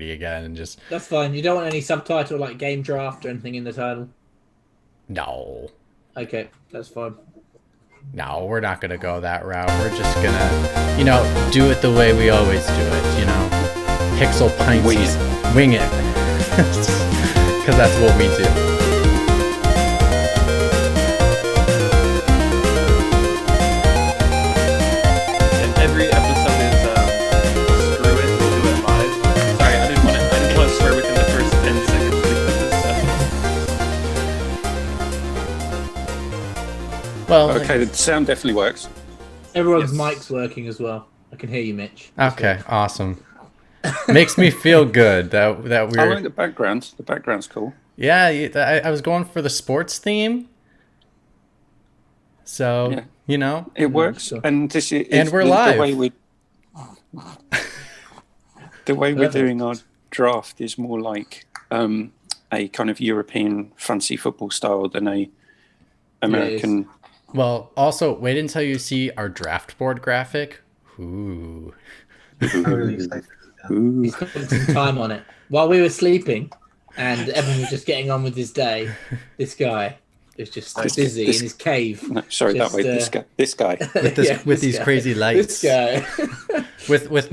again and just That's fine. You don't want any subtitle like game draft or anything in the title. no. Okay, that's fine. No, we're not gonna go that route. We're just gonna, do it the way we always do it, Pixel pints, wing it. Because that's what we do. And every episode is screw it, we'll do it live. Sorry, I didn't want to swear within the first 10 seconds because Well, Okay, the sound definitely works. Everyone's Yes. mic's working as well. I can hear you, Mitch. okay, awesome. Makes me feel good that I we're like the background. The background's cool. yeah. I was going for the sports theme, so Yeah. It works, sure. and this is And we're the live. way we're Perfect. doing our draft is more like a kind of European fancy football style than a American. Well, also wait until you see our draft board graphic. Ooh. I'm really excited. Ooh. He's putting some time on it. While we were sleeping and everyone was just getting on with his day, this guy is just busy in his cave. No, sorry, Just, that way. This guy. With this, Yeah, with this these guy. crazy lights. This guy. with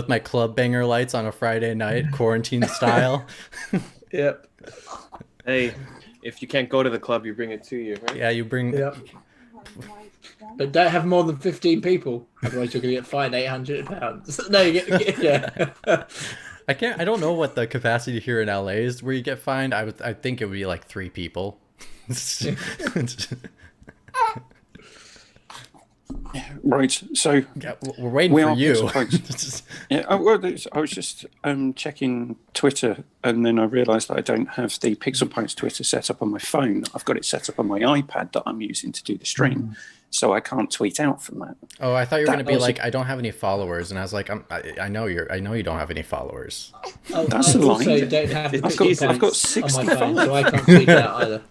my club banger lights on a Friday night, quarantine style. Yep. hey, if you can't go to the club, you bring it to you, right? Yeah, you bring. Yep. But don't have more than 15 people, otherwise you're gonna get fined £800. No, you get yeah. I don't know what the capacity here in LA is where you get fined. I think it would be like 3 people. Right. So Yeah, we're waiting We for are you. Pixel yeah. I was just checking Twitter, and then I realised that I don't have the Pixel Pints Twitter set up on my phone. I've got it set up on my iPad that I'm using to do the stream, so I can't tweet out from that. Oh, I thought you were That gonna be was a- like, I don't have any followers, and I was like, I know you don't have any followers. Oh, That's I a lie. also don't have I've the got- I've got points on my 65. phone, so I can't tweet out either.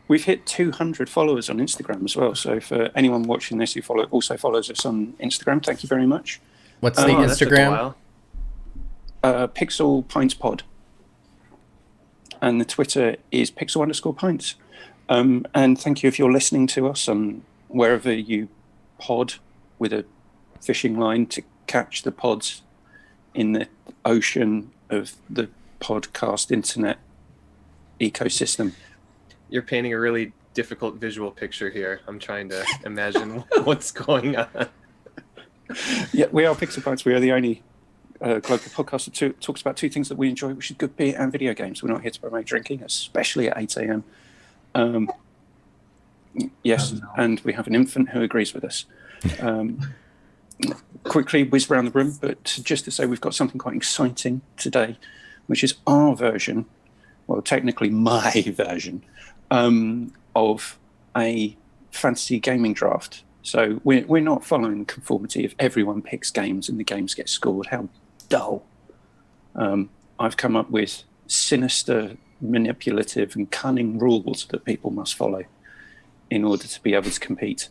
We've hit 200 followers on Instagram as well. So for anyone watching this who also follows us on Instagram, thank you very much. What's the Oh, that took a Instagram? while. Pixel Pints Pod, and the Twitter is pixel_pints. And thank you if you're listening to us on wherever you pod with a fishing line to catch the pods in the ocean of the podcast internet ecosystem. You're painting a really difficult visual picture here. I'm trying to imagine what's going on. Yeah, we are Pixel Pints. We are the only global podcast that talks about 2 things that we enjoy, which is good beer and video games. We're not here to promote drinking, especially at 8 a.m. Yes, and we have an infant who agrees with us. Quickly whiz around the room, but just to say we've got something quite exciting today, which is our version, well, technically my version, of a fantasy gaming draft. So we're not following the conformity of everyone picks games and the games get scored. How dull. I've come up with sinister, manipulative and cunning rules that people must follow in order to be able to compete.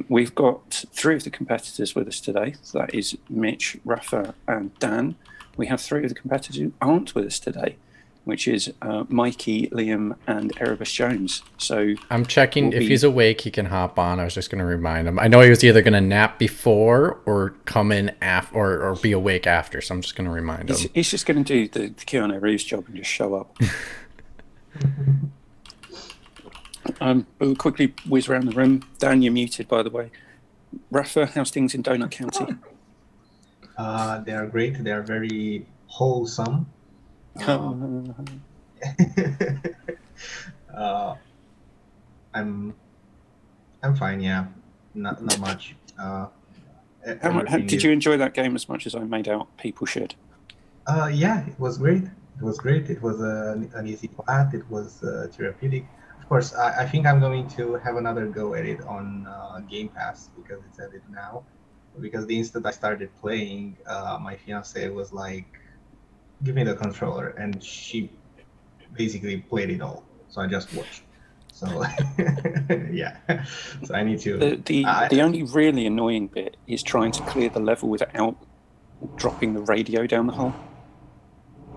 We've got 3 of the competitors with us today. So that is Mitch, Rafa and Dan. We have 3 of the competitors who aren't with us today, which is Mikey, Liam and Erebus Jones. So I'm checking We'll if be- he's awake. He can hop on. I was just gonna remind him. I know he was either gonna nap before or come in after, or be awake after. So I'm just gonna remind him. he's just going to do the Keanu Reeves job and just show up. But we'll quickly whiz around the room. Dan, you're muted, by the way. Rafa, how's things in Donut County? They are great. They are very wholesome. I'm fine. Yeah, not much. Did you enjoy that game as much as I made out people should? Yeah, it was great. It was great. It was an easy path. It was therapeutic. Of course, I think I'm going to have another go at it on Game Pass because it's at it now. Because the instant I started playing, my fiance was like, "Give me the controller," and she basically played it all. So I just watched. So yeah, so I need to. The only really annoying bit is trying to clear the level without dropping the radio down the hole.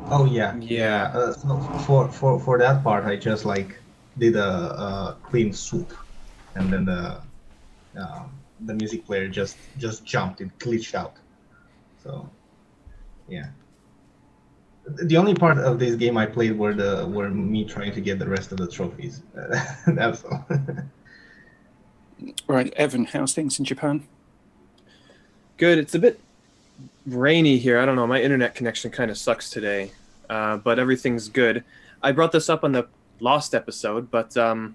Oh yeah, Yeah. So for that part, I just like did a clean swoop, and then the music player just jumped. It glitched out. So yeah. The only part of this game I played were me trying to get the rest of the trophies. That's all. Right, Evan, how's things in Japan? Good. It's a bit rainy here. I don't know. My internet connection kind of sucks today, but everything's good. I brought this up on the Lost episode, but I'm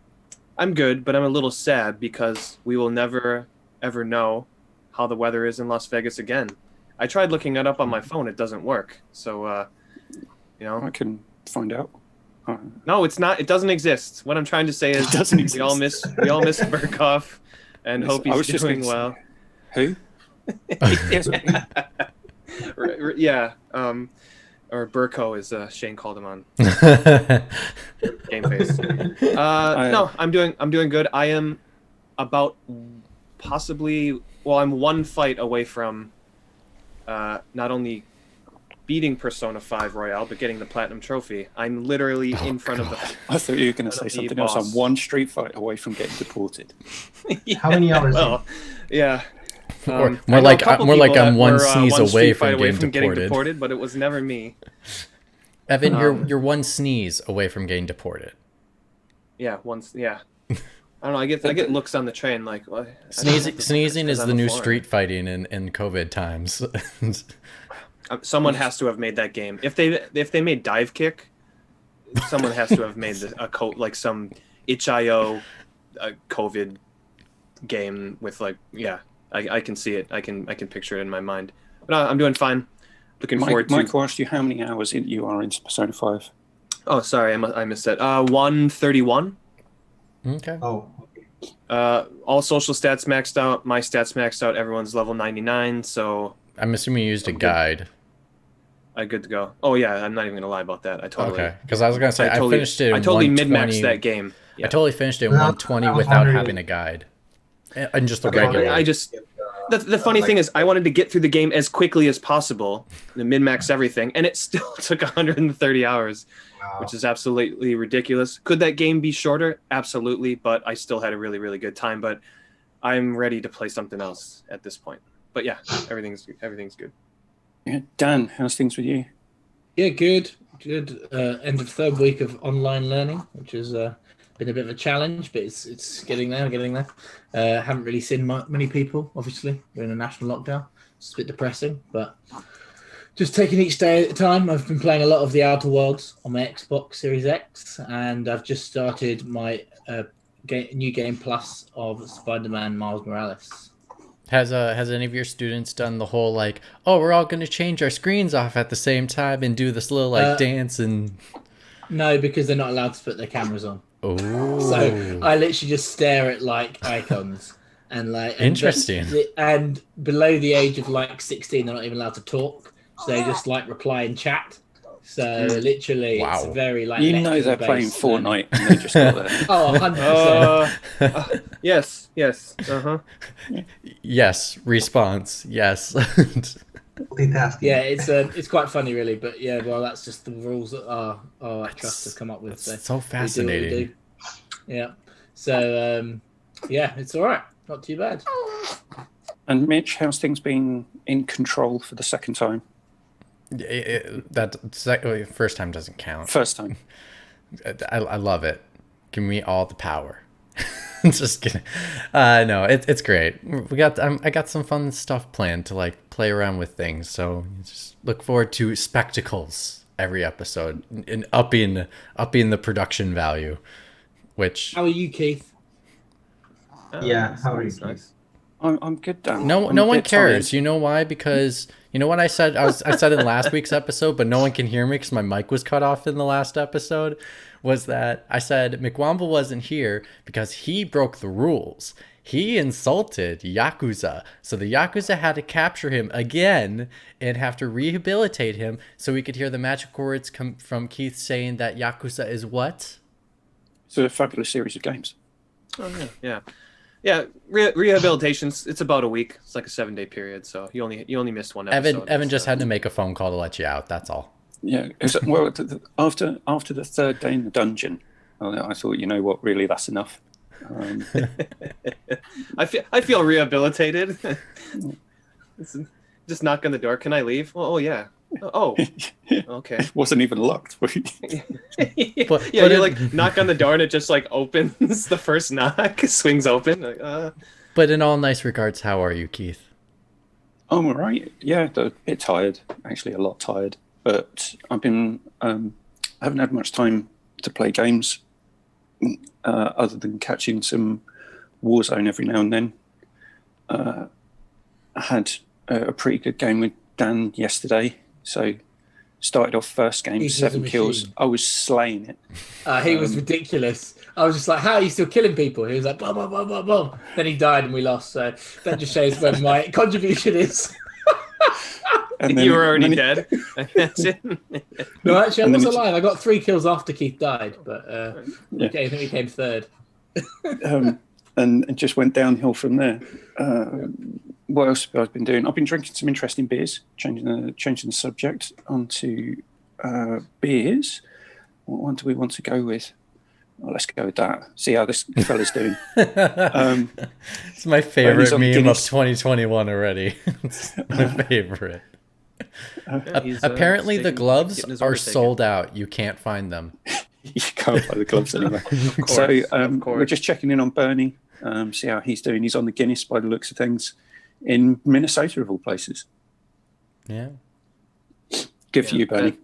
good, but I'm a little sad because we will never, ever know how the weather is in Las Vegas again. I tried looking it up on my phone. It doesn't work. So, I can find out. No, it's not. It doesn't exist. What I'm trying to say is It doesn't we all miss Burkhoff and Yes, hope I was he's just doing gonna say- well. Who? Yes, Yeah. Or Burko, as Shane called him on Game Face. No, I'm doing good. I am about possibly. Well, I'm one fight away from not only beating Persona 5 Royale, but getting the Platinum Trophy. I'm literally in front of the. I thought you were going to say the something else. boss. I'm one street fight away from getting deported. How many hours? Well, yeah. Or I more know like a couple more like people I'm that one were, sneeze one away street from fight getting getting deported. deported, but it was never me. Evan, you're one sneeze away from getting deported. Yeah, once. Yeah. I don't know. I get looks on the train like what? Sneezing is the new street fighting in COVID times. Someone has to have made that game. If they made Dive Kick, someone has to have made like some itch.io COVID game with like I can see it. I can picture it in my mind. But I'm doing fine. Looking forward to. Michael asked you how many hours you are into Persona 5. Oh, sorry, I missed that. 131. Okay. Oh, All social stats maxed out. My stats maxed out. Everyone's level 99. So I'm assuming you used a guide. I'm good to go. Oh yeah, I'm not even gonna lie about that. I totally. Okay, because I was gonna say I finished it. I totally 120 min-maxed that game. Yeah. I totally finished it in Well, 120 I was without wondering- having a guide, and just the Okay, regular. I just. The funny thing is, I wanted to get through the game as quickly as possible, to min-max everything, and it still took 130 hours, wow. which is absolutely ridiculous. Could that game be shorter? Absolutely, but I still had a really, really good time. But I'm ready to play something else at this point. But yeah, everything's good. Yeah, Dan, how's things with you? Yeah, good. End of third week of online learning, which has been a bit of a challenge, but it's getting there. Haven't really seen many people. Obviously, we're in a national lockdown. It's a bit depressing, but just taking each day at a time. I've been playing a lot of the Outer Worlds on my Xbox Series X, and I've just started my new game plus of Spider-Man Miles Morales. Has any of your students done the whole like, oh, we're all going to change our screens off at the same time and do this little like dance and? No, because they're not allowed to put their cameras on. Oh. So I literally just stare at like icons and like. Interesting. And below the age of like 16, they're not even allowed to talk. So they just like reply in chat. So literally, Wow. it's very like. You know they're playing Fortnite and they just got there. Oh, 100%. Yes. Uh-huh. Yes. Response. Yes. Multitasking. Yeah, it's quite funny, really. But yeah, well, that's just the rules that our trust have come up with. That's So so we do what we fascinating. do. Yeah. So yeah, it's all right. Not too bad. And Mitch, how's things been in control for the second time? First time doesn't count. First time. I love it. Give me all the power. Just kidding. No, it's great. I got some fun stuff planned to like play around with things. So just look forward to spectacles every episode and upping the production value. Which How are you, Keith? Yeah, how are you? Nice. I'm good, Dan. no I'm a one bit cares. tired. You know why? Because you know what I said. I said in last week's episode, but no one can hear me because my mic was cut off in the last episode. Was that I said McWomble wasn't here because he broke the rules. He insulted Yakuza. So the Yakuza had to capture him again and have to rehabilitate him so we could hear the magic words come from Keith saying that Yakuza is what? It's a fabulous series of games. Oh yeah. Yeah, rehabilitation's it's about a week. It's like a 7-day period, so you only missed one episode. Evan just had to make a phone call to let you out. That's all. Yeah. Well, after the third day in the dungeon, I thought, you know what, really, that's enough. I feel rehabilitated. Just knock on the door. Can I leave? Oh yeah. Oh, okay. It wasn't even locked. But you like knock on the door and it just like opens. The first knock swings open. Like, But in all nice regards, how are you, Keith? I'm all right. Yeah, a bit tired. Actually, a lot tired. But I've been. I haven't had much time to play games, other than catching some Warzone every now and then. I had a pretty good game with Dan yesterday. So started off first game, 7 kills. I was slaying it. He was ridiculous. I was just like, how are you still killing people? He was like, boom, boom, boom, boom, boom. Then he died and we lost. So that just shows where my contribution is. And you were already dead. No, actually, I was alive. I got 3 kills after Keith died, but I think he came third. And it just went downhill from there. What else have I been doing? I've been drinking some interesting beers, changing the subject onto beers. What one do we want to go with? Well, let's go with that. See how this fella's doing. It's my favorite meme of 2021 already. It's my favorite. Apparently the gloves are sold out. You can't find them. You can't find the gloves anymore. So we're just checking in on Bernie, see how he's doing. He's on the Guinness by the looks of things, in Minnesota of all places. Yeah. Good for you, Bernie.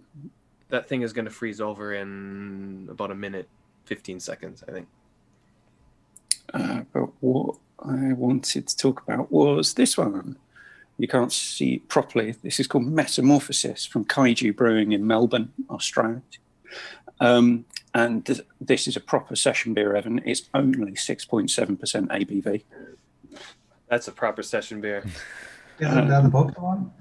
That thing is going to freeze over in about a minute, 15 seconds, I think. But what I wanted to talk about was this one. You can't see it properly. This is called Metamorphosis from Kaiju Brewing in Melbourne, Australia. And this is a proper session beer, Evan. It's only 6.7% ABV. That's a proper session beer. Isn't that the vodka one?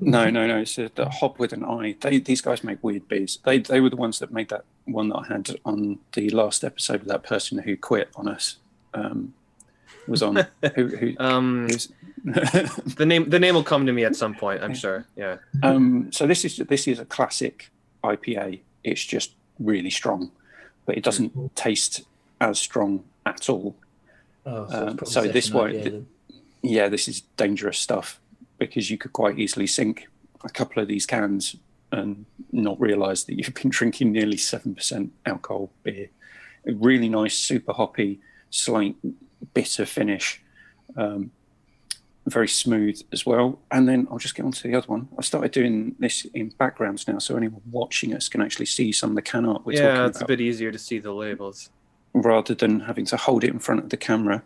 No. It's the hop with an I. These guys make weird beers. They were the ones that made that one that I had on the last episode with that person who quit on us. Was on the name will come to me at some point, I'm sure. Yeah. So this is a classic IPA. It's just really strong, but it doesn't taste as strong at all. So this one, this is dangerous stuff, because you could quite easily sink a couple of these cans and not realise that you've been drinking nearly 7% alcohol beer. A really nice, super hoppy, slight bitter finish, very smooth as well. And then I'll just get on to the other one. I started doing this in backgrounds now, so anyone watching us can actually see some of the can art we're talking about. Yeah, it's a bit easier to see the labels, rather than having to hold it in front of the camera.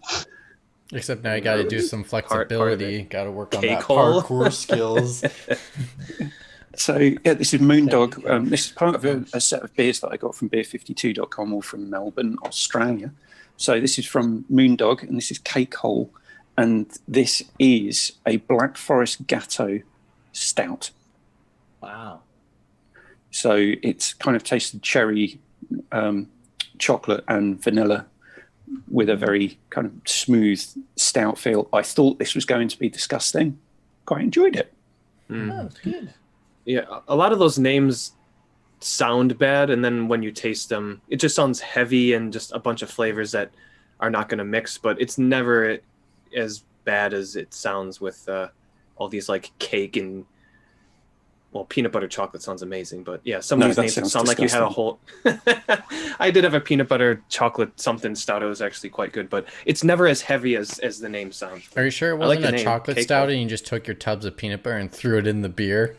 Except now you got to do some flexibility. Got to work on that hole. parkour skills. So, yeah, this is Moondog. This is part of a set of beers that I got from beer52.com, or from Melbourne, Australia. So this is from Moondog, and this is Cake Hole. And this is a Black Forest Gatto Stout. Wow. So it's kind of tasted cherry, chocolate and vanilla, with a very kind of smooth stout feel. I thought this was going to be disgusting. Quite enjoyed it. Oh, that's good. Yeah, a lot of those names sound bad, and then when you taste them, it just sounds heavy and just a bunch of flavors that are not going to mix, but it's never as bad as it sounds with all these like cake and peanut butter chocolate sounds amazing, but yeah, some of these names sound like you had a whole I did have a peanut butter chocolate something stout. It was actually quite good, but it's never as heavy as the name sounds. Are you sure it wasn't a chocolate stout and you just took your tubs of peanut butter and threw it in the beer?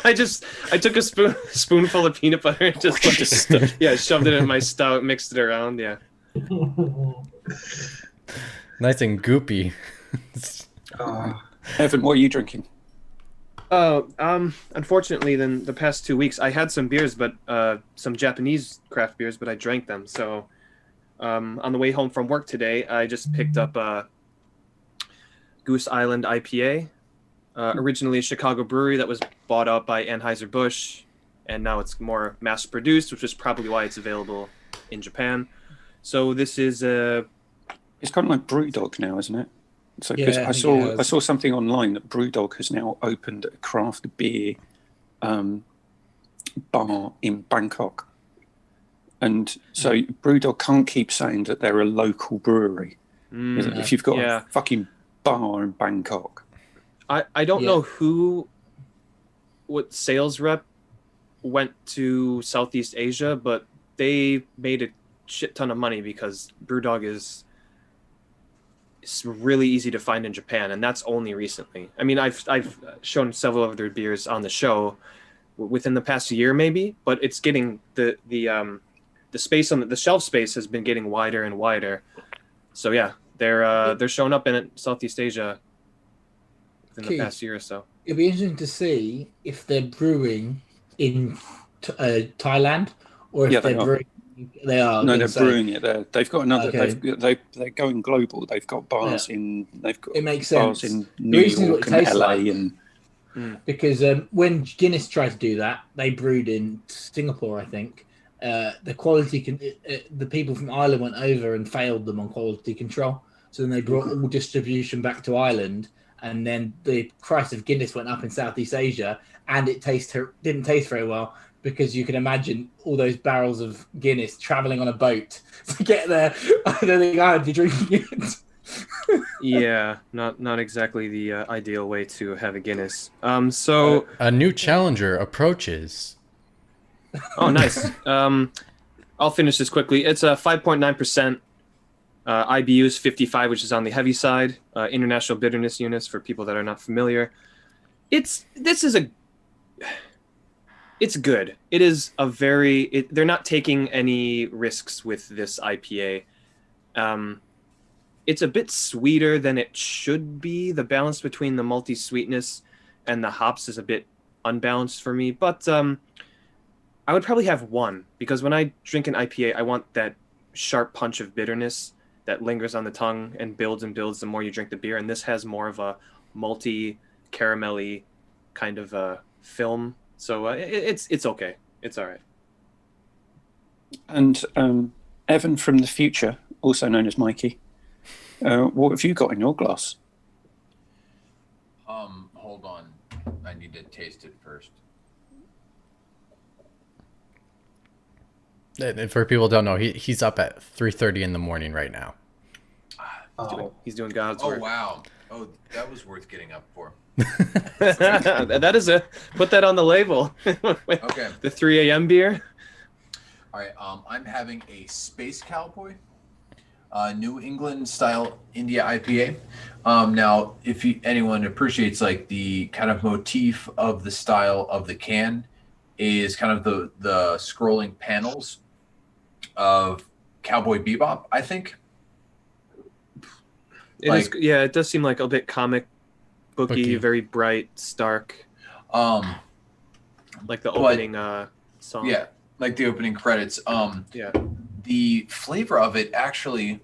I took a spoonful of peanut butter and just shoved it in my stout, mixed it around. Yeah. Nice and goopy. Evan, what are you drinking? Unfortunately, then the past 2 weeks I had some beers, but some Japanese craft beers, but I drank them. So on the way home from work today, I just picked up Goose Island IPA. Originally a Chicago brewery that was bought out by Anheuser-Busch, and now it's more mass produced, which is probably why it's available in Japan. So this is It's kind of like BrewDog now, isn't it? So Yeah, because I I think it saw has. I saw something online that BrewDog has now opened a craft beer bar in Bangkok, and so BrewDog can't keep saying that they're a local brewery. If you've got a fucking bar in Bangkok, I don't know what sales rep went to Southeast Asia, but they made a shit ton of money because BrewDog is really easy to find in Japan, and that's only recently. I mean, I've shown several of their beers on the show within the past year, maybe, but it's getting the space on the shelf space has been getting wider and wider. So yeah, they're showing up in Southeast Asia within the past year or so. It'll be interesting to see if they're brewing in Thailand or if they're brewing. They are. No, they're brewing it there. They've got another. Okay. They're going global. They've got bars in. They've got it makes bars sense. in New York and LA and. Because when Guinness tried to do that, they brewed in Singapore, I think. The quality the people from Ireland went over and failed them on quality control. So then they brought all distribution back to Ireland, and then the price of Guinness went up in Southeast Asia, and it didn't taste very well because you can imagine all those barrels of Guinness traveling on a boat to get there. I don't think I'd be drinking it. Yeah, not exactly the ideal way to have a Guinness. So a new challenger approaches. Oh, nice. I'll finish this quickly. It's a 5.9%. IBU is 55, which is on the heavy side. International bitterness units for people that are not familiar. It's good. It is they're not taking any risks with this IPA. It's a bit sweeter than it should be. The balance between the malty sweetness and the hops is a bit unbalanced for me, but I would probably have one, because when I drink an IPA, I want that sharp punch of bitterness that lingers on the tongue and builds the more you drink the beer. And this has more of a malty, caramelly kind of a film. So it's okay. It's all right. And Evan from the future, also known as Mikey, what have you got in your glass? Hold on. I need to taste it first. And for people who don't know, he's up at 3:30 in the morning right now. He's doing God's work. Oh, wow. Oh, that was worth getting up for. That is put that on the label. Okay. The 3 a.m. beer. All right. I'm having a Space Cowboy, New England style India IPA. Now, if anyone appreciates like the kind of motif of the style of the can, is kind of the scrolling panels of Cowboy Bebop, I think. It does seem like a bit comic booky, very bright, stark. Like the opening song. Yeah, like the opening credits. The flavor of it actually,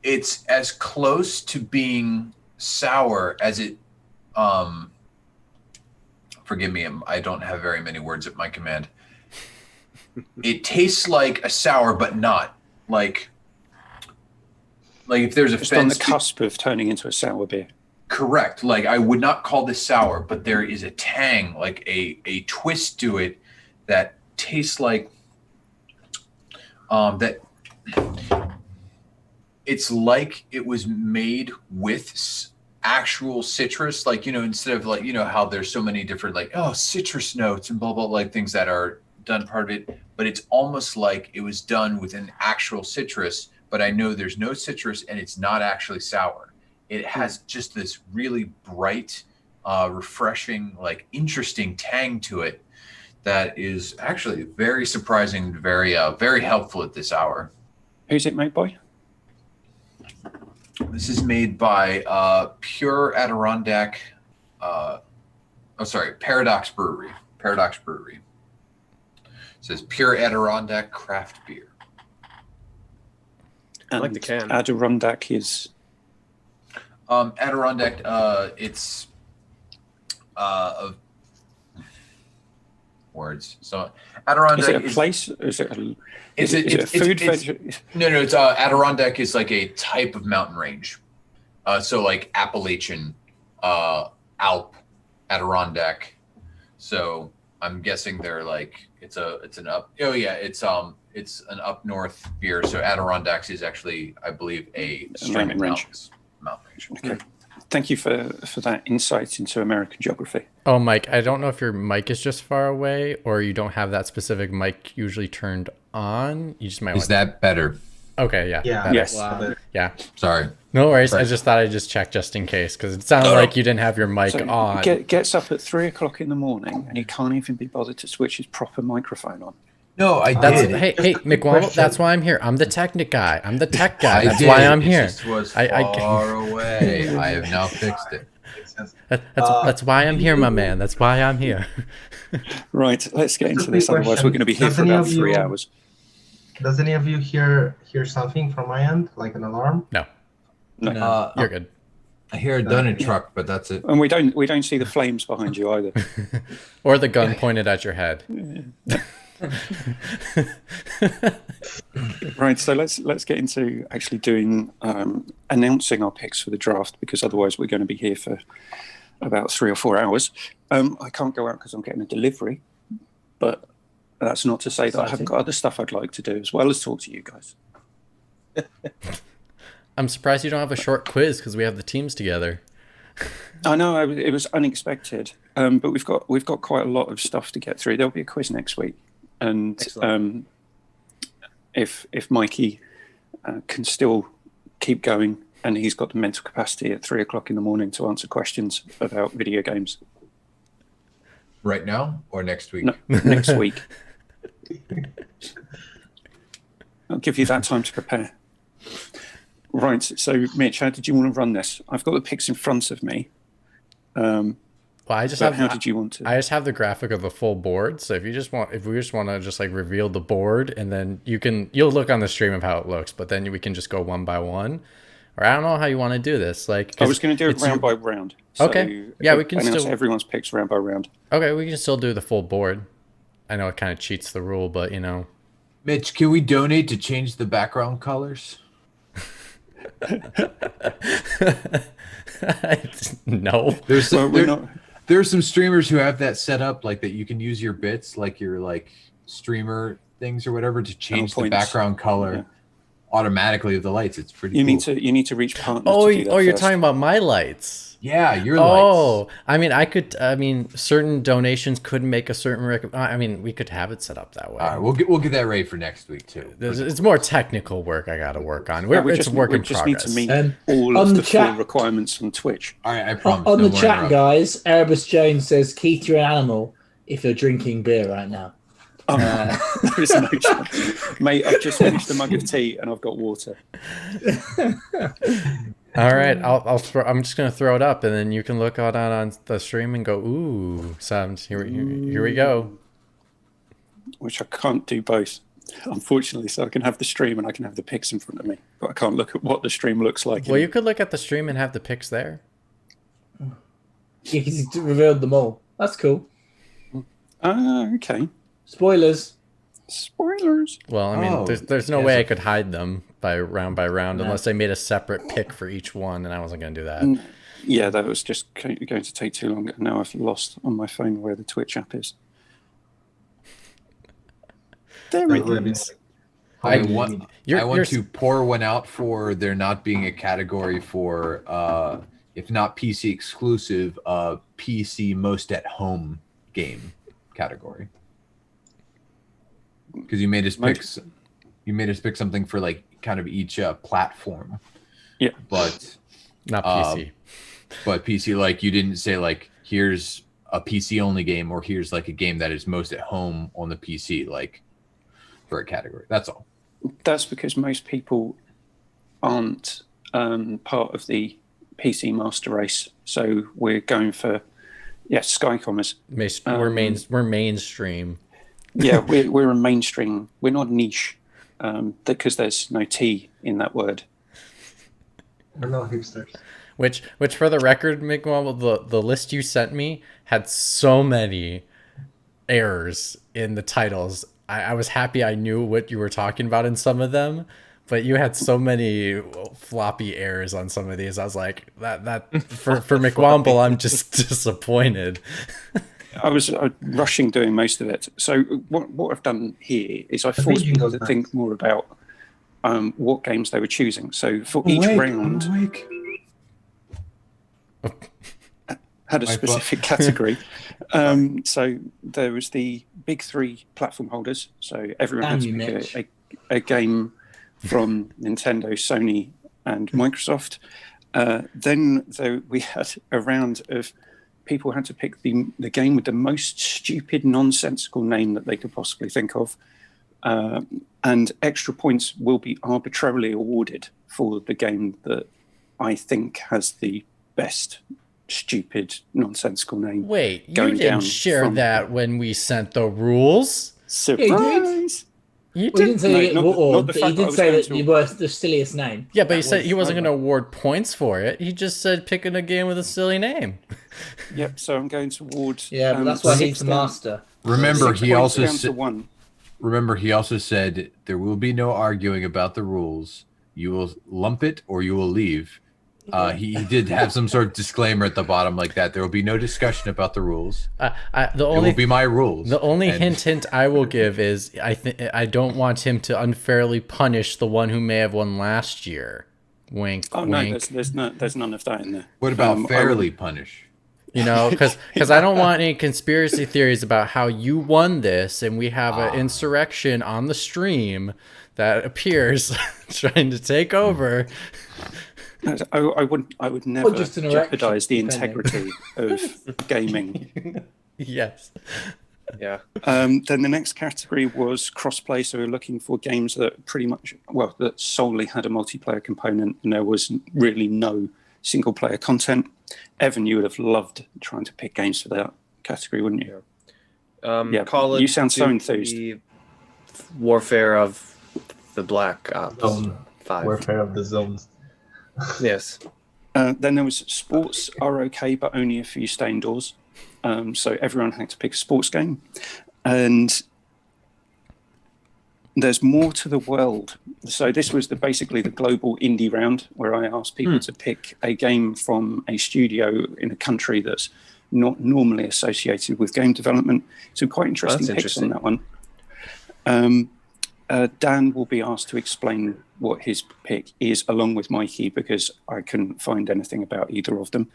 it's as close to being sour as it forgive me, I don't have very many words at my command. It tastes like a sour, but not like if there's a just on the cusp of turning into a sour beer. Correct. Like I would not call this sour, but there is a tang, like a twist to it that tastes like that. It's like it was made with actual citrus, like, instead of like, how there's so many different like, citrus notes and blah, blah, like things that are done part of it, but it's almost like it was done with an actual citrus, but I know there's no citrus and it's not actually sour. It has just this really bright, refreshing, like interesting tang to it that is actually very surprising, very, very helpful at this hour. Who's it made by? This is made by Pure Adirondack. Paradox Brewery. Paradox Brewery. It says Pure Adirondack Craft Beer. I like the can. Adirondack is. Adirondack. It's. words. So Is Adirondack it a place? Is it a, It's is it a food? no, it's Adirondack is like a type of mountain range. So like Appalachian, Alp, Adirondack. So I'm guessing they're like it's an up. Oh yeah, it's an up north beer. So Adirondacks is actually, I believe, a string of mountains. Mountain range. Okay. Thank you for that insight into American geography. Oh, Mike, I don't know if your mic is just far away or you don't have that specific mic usually turned on. You just might want Is that better? Okay, yeah. Yeah. better. Yes. Wow. Yeah. Sorry. No worries. I Right. just thought I'd just check just in case because it sounded like you didn't have your mic So on. gets up at 3 o'clock in the morning and he can't even be bothered to switch his proper microphone on. No, I That's did. hey, Just a quick McWomble, question. that's why I'm here. I'm the technic guy. I'm the tech guy. I That's did. why I'm It here. just was I- far away. I have now fixed it. Makes sense. That's why I'm here, my man. That's why I'm here. Right, let's get Just a into this. quick Otherwise, question. we're going to be here Does for any about of 3 you- hours. Does any of you hear something from my end, like an alarm? No, No. you're good. I hear a Dunning truck, but that's it. And we don't see the flames behind you either. Or the gun pointed at your head. Right, so let's get into actually doing announcing our picks for the draft, because otherwise we're going to be here for about 3 or 4 hours. I can't go out because I'm getting a delivery, but that's not to say that I haven't got other stuff I'd like to do as well as talk to you guys. I'm surprised you don't have a short quiz because we have the teams together. I know it was unexpected, but we've got quite a lot of stuff to get through. There'll be a quiz next week, and if Mikey can still keep going and he's got the mental capacity at 3 o'clock in the morning to answer questions about video games Right now or next week? no, next week, I'll give you that time to prepare. Right, so Mitch, how did you want to run this? I've got the picks in front of me. Well, I just But have. how did you want to? I just have the graphic of the full board. So if we just want to just like reveal the board, and then you'll look on the stream of how it looks, but then we can just go one by one. Or I don't know how you want to do this. Like I was going to do it it's round by round. So Okay. Yeah, we can announce still- everyone's picks round by round. Okay, we can still do the full board. I know it kind of cheats the rule, but you know. Mitch, can we donate to change the background colors? No. There's Well, some, we're there, not. there's some streamers who have that set up, like that you can use your bits, like your like streamer things or whatever, to change the points. background color Yeah. automatically of the lights. It's pretty. You cool. need to reach partners. Oh, to do that you're first. talking about my lights. Yeah, your Oh, lights. I mean, certain donations could make a certain I mean, we could have it set up that way. All right, we'll get that ready for next week too. It's more technical work I got to work on. Yeah, It's a work in we just need progress. to meet On all of the the full chat- requirements from Twitch. All right, I promise. On no the more chat, interrupt. guys, Erebus Jones says, Keith, you're an animal if you're drinking beer right now. There is no chance. Mate, I've just finished a mug of tea and I've got water. All right, I'm just gonna throw it up, and then you can look out on the stream and go, ooh, sounds. Here we go. Which I can't do both, unfortunately. So I can have the stream and I can have the pics in front of me, but I can't look at what the stream looks like. Well, you could look at the stream and have the pics there. He's revealed them all. That's cool. Okay. Spoilers. Spoilers. Well, I mean, Oh, there's no yeah, way so- I could hide them by round, No. unless I made a separate pick for each one, and I wasn't gonna do that. Yeah, that was just going to take too long. Now I've lost on my phone where the Twitch app is. There That it would have been- is. I How want, you mean? You're- I want you're- to pour one out for there not being a category for, if not PC exclusive, PC most at home game category. Because you made us pick something for like kind of each platform. Yeah. But Not PC. but PC, like you didn't say like here's a PC only game or here's like a game that is most at home on the PC, like for a category. That's all. That's because most people aren't part of the PC master race. So we're going for, Skycommers. We're mainstream. Yeah, we're a mainstream. We're not niche because there's no T in that word. We're not hipsters. Which for the record, Miguel, the list you sent me had so many errors in the titles. I was happy I knew what you were talking about in some of them, but you had so many floppy errors on some of these. I was like, that for McWomble, I'm just disappointed. I was rushing doing most of it. So what I've done here is I forced people to think more about what games they were choosing. So for each round, had a specific category. So there was the big three platform holders. So everyone had to pick a game from Nintendo, Sony, and Microsoft. Then we had a round of people had to pick the game with the most stupid, nonsensical name that they could possibly think of. And extra points will be arbitrarily awarded for the game that I think has the best stupid, nonsensical name. Wait, you didn't share that when we sent the rules? Surprise! You didn't say but he did say that you were the silliest name. Yeah, but he said he wasn't going to award points for it. He just said picking a game with a silly name. Yep, so I'm going to award... Yeah, but that's why he's the master. Remember, he also said there will be no arguing about the rules. You will lump it or you will leave. He did have some sort of disclaimer at the bottom like that. There will be no discussion about the rules. It will be my rules. The only hint I will give is I don't want him to unfairly punish the one who may have won last year. Wink. Oh wink. no, there's none of that in there. What about fairly punish? You know, because I don't want any conspiracy theories about how you won this, and we have an insurrection on the stream that appears trying to take over. I would never jeopardize the integrity of gaming. Yes. Yeah. Then the next category was crossplay. So we're looking for games that that solely had a multiplayer component, and there was really no single player content. Evan, you would have loved trying to pick games for that category, wouldn't you? Yeah. Call it you sound so enthused. Warfare of the Black Ops. Zone. 5. Warfare of the Zones. Yes. Then there was sports are okay, but only if you stay indoors. So everyone had to pick a sports game. And there's more to the world. So this was basically the global indie round, where I asked people to pick a game from a studio in a country that's not normally associated with game development. So quite interesting picks on that one. Dan will be asked to explain what his pick is, along with Mikey, because I couldn't find anything about either of them.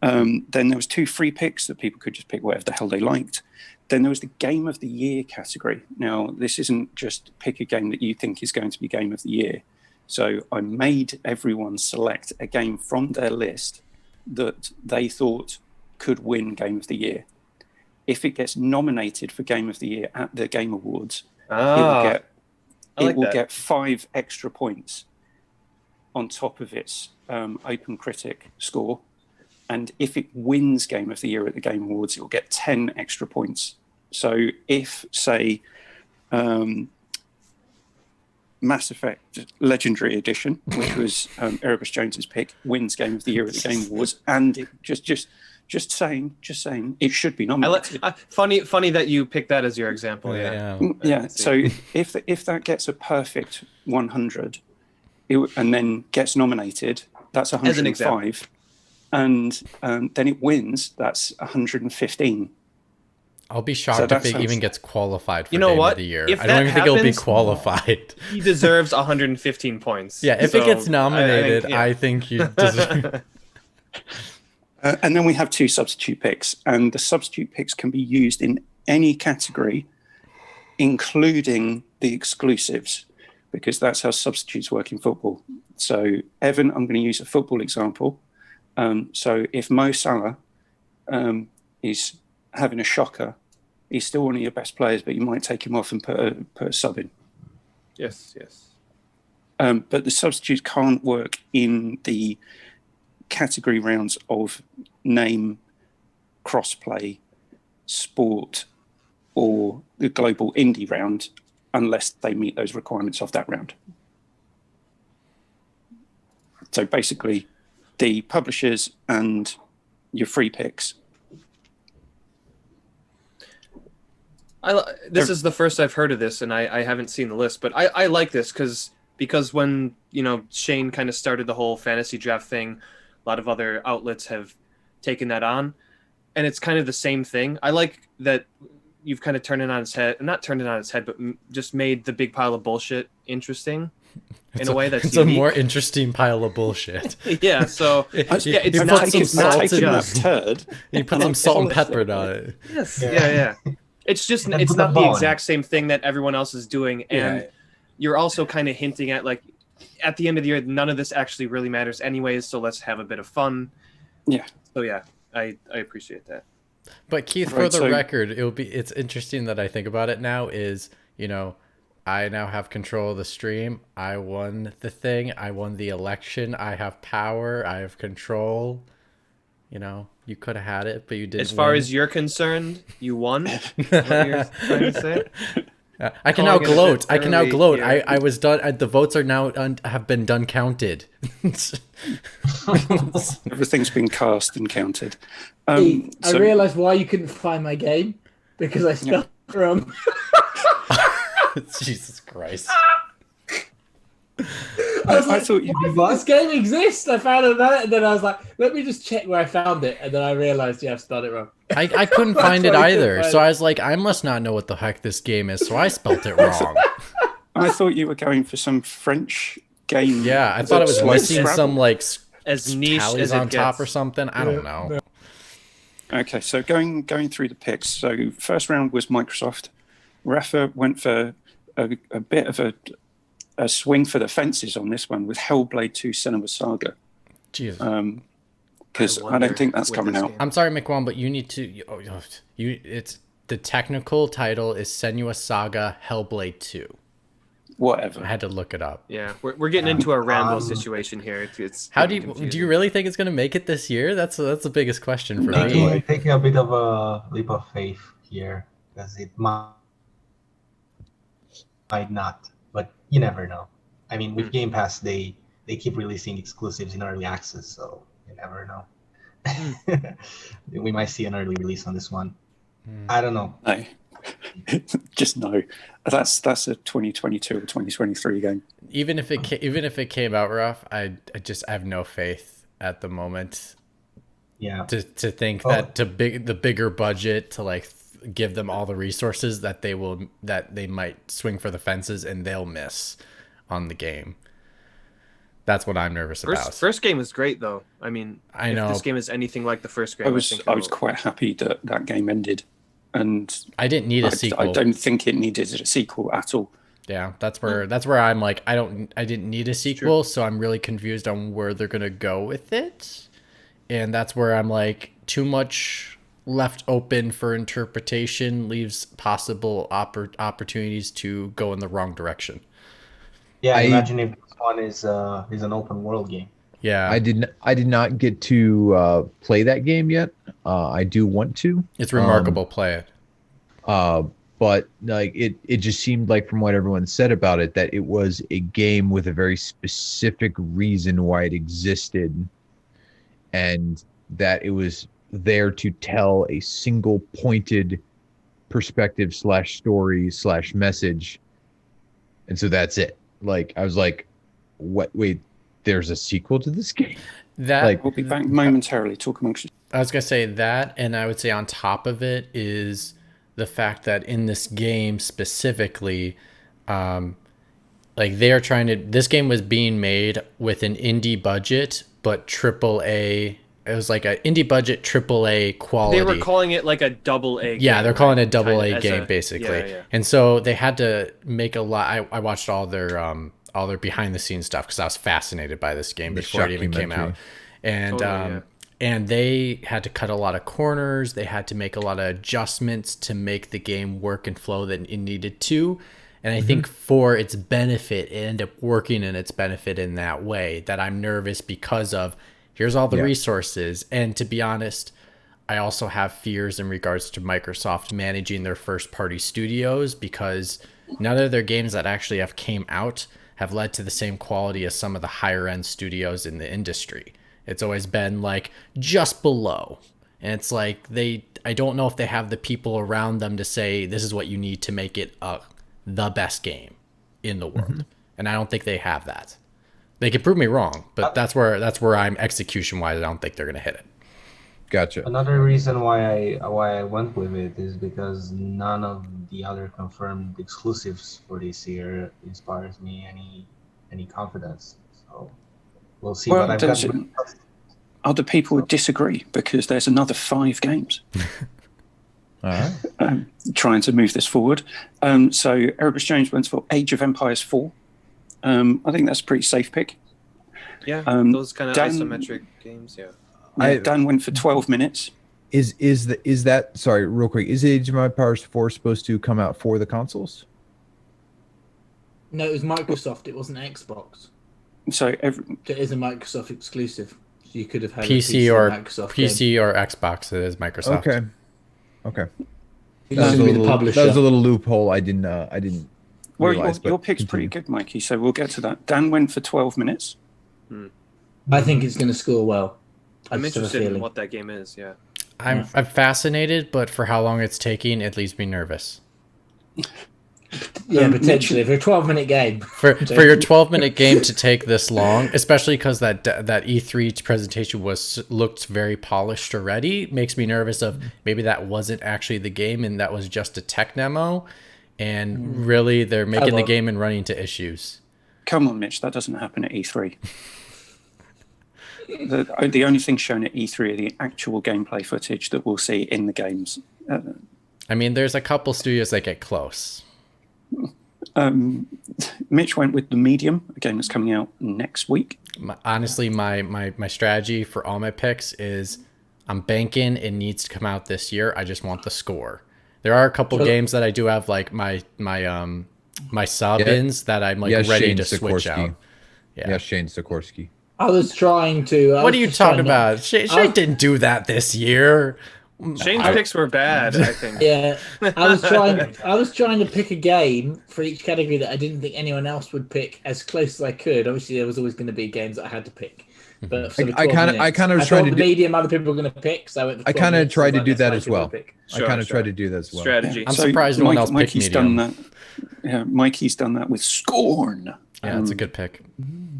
Then there was 2 free picks that people could just pick whatever the hell they liked. Then there was the Game of the Year category. Now, this isn't just pick a game that you think is going to be Game of the Year. So I made everyone select a game from their list that they thought could win Game of the Year. If it gets nominated for Game of the Year at the Game Awards, it will get 5 extra points on top of its Open Critic score. And if it wins Game of the Year at the Game Awards, it will get 10 extra points. So if, say, Mass Effect Legendary Edition, which was Erebus Jones's pick, wins Game of the Year at the Game Awards, and it just saying, it should be nominated. Funny that you picked that as your example. Yeah. So if that gets a perfect 100, and then gets nominated, that's 105. As an example. And then it wins, that's 115. I'll be shocked if it even gets qualified for Game of the Year. If I don't even think it'll be qualified. He deserves 115 points. Yeah, if it gets nominated, I think you deserve. And then we have 2 substitute picks, and the substitute picks can be used in any category, including the exclusives, because that's how substitutes work in football. So, Evan, I'm going to use a football example. So if Mo Salah is having a shocker, he's still one of your best players, but you might take him off and put a sub in. Yes. But the substitutes can't work in the category rounds of name, crossplay, sport, or the global indie round unless they meet those requirements of that round. So basically, the publishers and your free picks This is the first I've heard of this, and I haven't seen the list, but I like this because when Shane kind of started the whole fantasy draft thing, a lot of other outlets have taken that on, and it's kind of the same thing. I like that you've kind of turned it on its head, not turned it on its head, but just made the big pile of bullshit interesting in a way that's it's unique. a more interesting pile of bullshit. Yeah, so he it's put not some salt in that turd. He put some salt and pepper on it. Yes. Yeah. Yeah. It's just And it's put the not the bone. exact same thing that everyone else is doing, and Yeah. you're also kind of hinting at like at the end of the year, none of this actually really matters anyways. So let's have a bit of fun. Yeah. So yeah, I appreciate that. But Keith, for Right, the so- record, it's interesting that I think about it now is, I now have control of the stream. I won the thing. I won the election. I have power. I have control. You could have had it, but you didn't. As far win. as you're concerned, you won. What you're trying to say? I can now calling it a gloat. bit I can now early gloat. here. I was done. The votes are now have been done counted. Everything's been cast and counted. I So- realised why you couldn't find my game because I spelled it wrong. Jesus Christ. I was I like, thought you'd why be does this game exist? I found it about it, and then I was like, let me just check where I found it, and then I realised, I've spelled it wrong. I couldn't That's find it why I couldn't either. find So it. I was like, I must not know what the heck this game is. So I spelt it wrong. I thought you were going for some French game. Yeah, I thought it was that's like missing Scrabble. some like As niche tallies as it on top gets. or something. I don't know. Okay, so going through the picks. So first round was Microsoft. Rafa went for a bit of a swing for the fences on this one with Hellblade 2: Senua Saga. Jeez. Because I wonder don't think that's with coming this out. game. I'm sorry, McQuan, but you need to. It's the technical title is Senua Saga Hellblade 2. I Whatever. had to look it up. Yeah, we're getting into a Rambo situation here. It's How do getting you confusing. really think it's gonna make it this year? That's the biggest question for No. me. Taking a bit of a leap of faith here because it might not, but you never know. I mean, with Game Pass, they keep releasing exclusives in early access, so you never know. We might see an early release on this one. I don't know. No. Just no. That's a 2022 or 2023 game. Even if it came out rough, I have no faith at the moment Yeah. to think Oh. that the bigger budget to like give them all the resources that they might swing for the fences and they'll miss on the game. That's what I'm nervous about. First game was great though. I mean, I if know. this game is anything like the first game, I was think quite happy that game ended, and I didn't need a sequel. I don't think it needed a sequel at all. Yeah, that's where I'm like I didn't need a sequel, so I'm really confused on where they're gonna go with it, and that's where I'm like too much left open for interpretation leaves possible opportunities to go in the wrong direction. Yeah, I- imagine if this one is an open world game. Yeah, I did not get to play that game yet. I do want to. it's remarkable. Play it. But like it just seemed like from what everyone said about it that it was a game with a very specific reason why it existed, and that it was there to tell a single pointed perspective / story / message, and so that's it. Like I was like, what? Wait, there's a sequel to this game? That Like- We'll be back momentarily. Talk amongst you. I was gonna say that, and I would say on top of it is the fact that in this game specifically, like they are trying to. This game was being made with an indie budget, but AAA. It was like an indie budget AAA quality. they were calling it like a double A. Yeah, game, they're calling it right? a double Kinda A as game basically. Yeah. And so they had to make a lot. I watched all their behind the scenes stuff because I was fascinated by this game The before it even came out. documentary. And Totally, yeah. and they had to cut a lot of corners. They had to make a lot of adjustments to make the game work and flow that it needed to. And I think for its benefit, it ended up working in its benefit in that way. That I'm nervous because of here's all the Yeah. resources. And to be honest, I also have fears in regards to Microsoft managing their first party studios because none of their games that actually have came out have led to the same quality as some of the higher end studios in the industry. It's always been like just below. And it's like I don't know if they have the people around them to say this is what you need to make it the best game in the world. And I don't think they have that. They can prove me wrong, but that's where I'm execution wise. I don't think they're gonna hit it. Gotcha. Another reason why I went with it is because none of the other confirmed exclusives for this year inspires me any confidence. So we'll see. Well, But I've got other people would disagree because there's another 5 games All right. trying to move this forward. So Erebus James went for Age of Empires 4. I think that's a pretty safe pick. Yeah, those kind of Dan- isometric games. Yeah. Dan went for 12 minutes. Is that sorry, real quick? Is Age of Empires 4 supposed to come out for the consoles? No, it was Microsoft. It wasn't Xbox. So It is a Microsoft exclusive. So you could have had PC a or Microsoft game. PC or Xbox. It is Microsoft. Okay. You That was, should a be the little, publisher. that was a little loophole. I didn't well, realize. your but pick's pretty continue. good, Mikey. So we'll get to that. Dan went for 12 minutes. I think it's going to score well. I'm I just have a interested in feeling. what that game is. Yeah. I'm fascinated, but for how long it's taking, it leaves me nervous. Yeah, potentially for a 12-minute game. For your 12-minute game to take this long, especially because that E3 presentation looked very polished already, makes me nervous of maybe that wasn't actually the game and that was just a tech demo, and really they're making the game and running into issues. Come on, Mitch. That doesn't happen at E3. The only thing shown at E3 are the actual gameplay footage that we'll see in the games. I mean, there's a couple studios that get close. Mitch went with The Medium, a game that's coming out next week. Honestly, my strategy for all my picks is I'm banking it needs to come out this year. I just want the score. There are a couple games that I do have like my sub-ins that I'm like ready Shane to switch Sikorsky. out. Yeah, Shane Sikorsky. I was trying to. What are you talking about? Shane didn't do that this year. Shane's picks were bad, I think. Yeah, I was trying to pick a game for each category that I didn't think anyone else would pick as close as I could. Obviously, there was always going to be games that I had to pick. But for the I kind of was trying to the do. medium other people were going to pick. So I went. For I 12 kind of minutes, tried so to do that's that how as people well. pick. I kind of tried to do that as well. Strategy. I'm surprised no one else picked Mikey's medium. done that. Yeah, Mikey's done that with Scorn. Yeah, it's a good pick.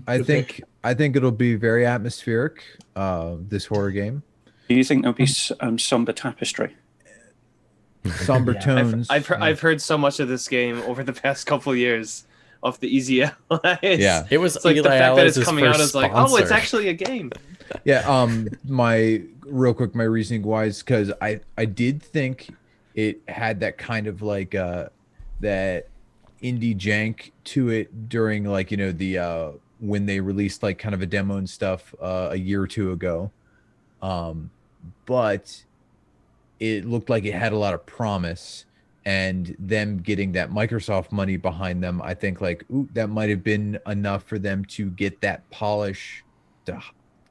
I think it'll be very atmospheric. This horror game, Do you think there'll be somber tapestry? somber tones. I've heard so much of this game over the past couple of years off the Easy Allies. Yeah. It was It's like the Eli fact that it's Ellis' coming out first is like, oh, it's sponsor. actually a game. Yeah, my reasoning wise, because I did think it had that kind of like that indie jank to it during like the when they released like kind of a demo and stuff a year or two ago, but it looked like it had a lot of promise, and them getting that Microsoft money behind them, I think like that might have been enough for them to get that polish, to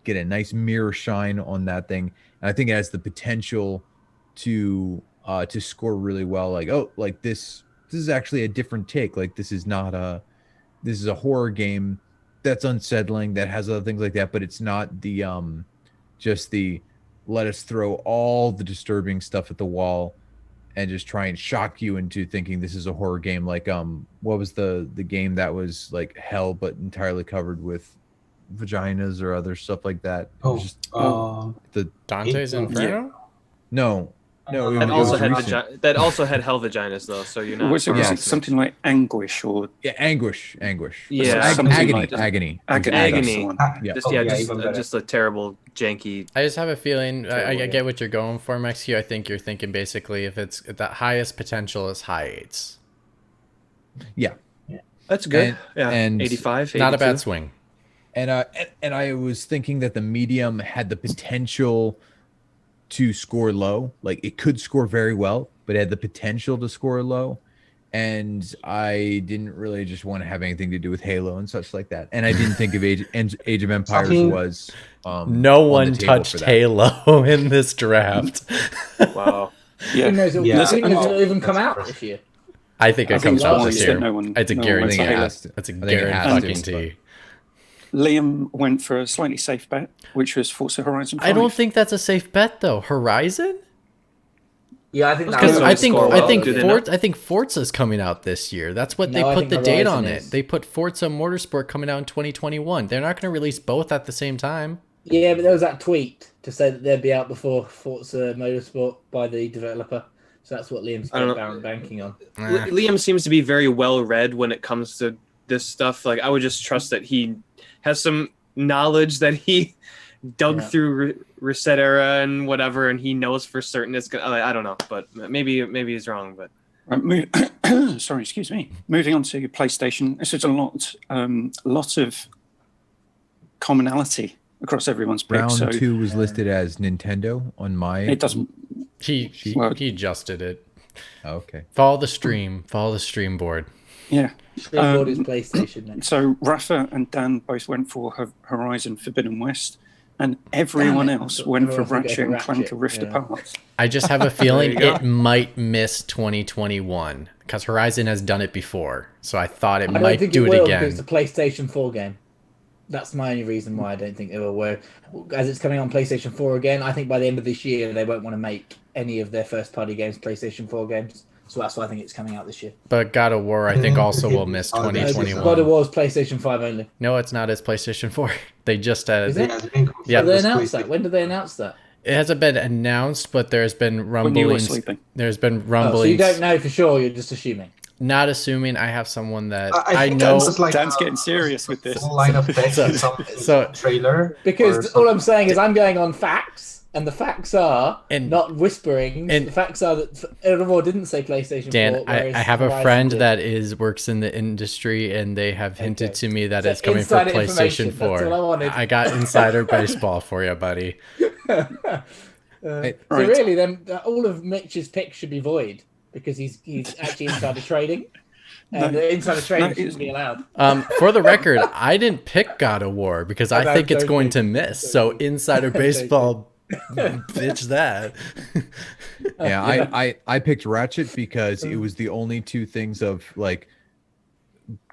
get a nice mirror shine on that thing. And I think it has the potential to score really well. Like, oh, like this is actually a different take. Like this is a horror game that's unsettling, that has other things like that, but it's not the just the let us throw all the disturbing stuff at the wall and just try and shock you into thinking this is a horror game. Like what was the game that was like hell but entirely covered with vaginas or other stuff like that? It was just the Dante's Inferno? no That it also was had recent. that also had hell vaginas though, so you're not. Was it far off. something like Anguish or Yeah, anguish. Yeah, something agony, like that. agony. Agony? Agony. That's the one. Yeah. Just a terrible janky. I just have a feeling I get what you're going for, Max Q. I think you're thinking basically if it's the highest potential is high eights. Yeah. That's good. And 85. Not a 82. bad swing. And I was thinking that the medium had the potential to score low. Like it could score very well, but it had the potential to score low. And I didn't really just want to have anything to do with Halo and such like that. And I didn't think of Age of Empires was. No on one the table touched for that. Halo in this draft. Wow. Yeah. Who knows? Yeah. It'll even come out this year. I think it I think comes out that this one year. no one- It's a no one guarantee. went for Halo. That's a I think it has to, guarantee. Liam went for a slightly safe bet, which was Forza Horizon 5. I don't think that's a safe bet though. Horizon? Yeah, I think that Because was I think score well, I think do they not? I think Forza's coming out this year. That's what they No, I put think the date Horizon on is. it. They put Forza Motorsport coming out in 2021. They're not going to release both at the same time. Yeah, but there was that tweet to say that they'd be out before Forza Motorsport by the developer. So that's what Liam's I don't know. banking on. Liam seems to be very well read when it comes to this stuff. Like, I would just trust that he has some knowledge that he dug through Reset Era and whatever, and he knows for certain it's gonna. I don't know, but maybe he's wrong. But Sorry, excuse me. Moving on to PlayStation, this is a lot of commonality across everyone's pick. Round So 2 was listed as Nintendo on my. it doesn't. He Well- adjusted it. Oh, okay. Follow the stream. Follow the stream board. Yeah. Streamboard is PlayStation next. So Rafa and Dan both went for Horizon Forbidden West, and everyone Damn it. else went for Everyone forgot Ratchet and Clank: Ratchet, A Rift yeah. Apart. I just have a feeling you go. it might miss 2021 because Horizon has done it before. So I thought it I don't might think do it it will again. because it's a PlayStation 4 game. That's my only reason why I don't think they will. Where, as it's coming on PlayStation 4 again, I think by the end of this year they won't want to make any of their first-party games PlayStation 4 games. So that's why I think it's coming out this year. But God of War, I think, also will miss Oh, that's- 2021. God of War is PlayStation 5 only. No, it's not. It's PlayStation 4. They just Is it? Yeah, Did they this announce PlayStation- that? When did they announce that? It hasn't been announced, but there's been When you were rumblings. sleeping. There's been Oh, so you rumblings. don't know for sure. You're just assuming. Not assuming. I have someone that I I think know. that was like Dan's a getting serious with this. full line of text in some trailer. Because or all I'm saying is I'm going on facts, and the facts are And- not whisperings. and- The facts are that War didn't say PlayStation 4. Dan, I whereas have a Horizon friend did. that works in the industry, and they have hinted Okay. to me that So it's coming for insider PlayStation information, that's all I 4. wanted. I got insider baseball for you, buddy. So Right. really, then all of Mitch's picks should be void because he's actually insider trading, and the insider trading shouldn't be allowed. For the record, I didn't pick God of War because I No, think it's don't going pick to it. miss. Don't So pick it. insider Don't baseball, bitch that. Yeah, I picked Ratchet because it was the only two things of like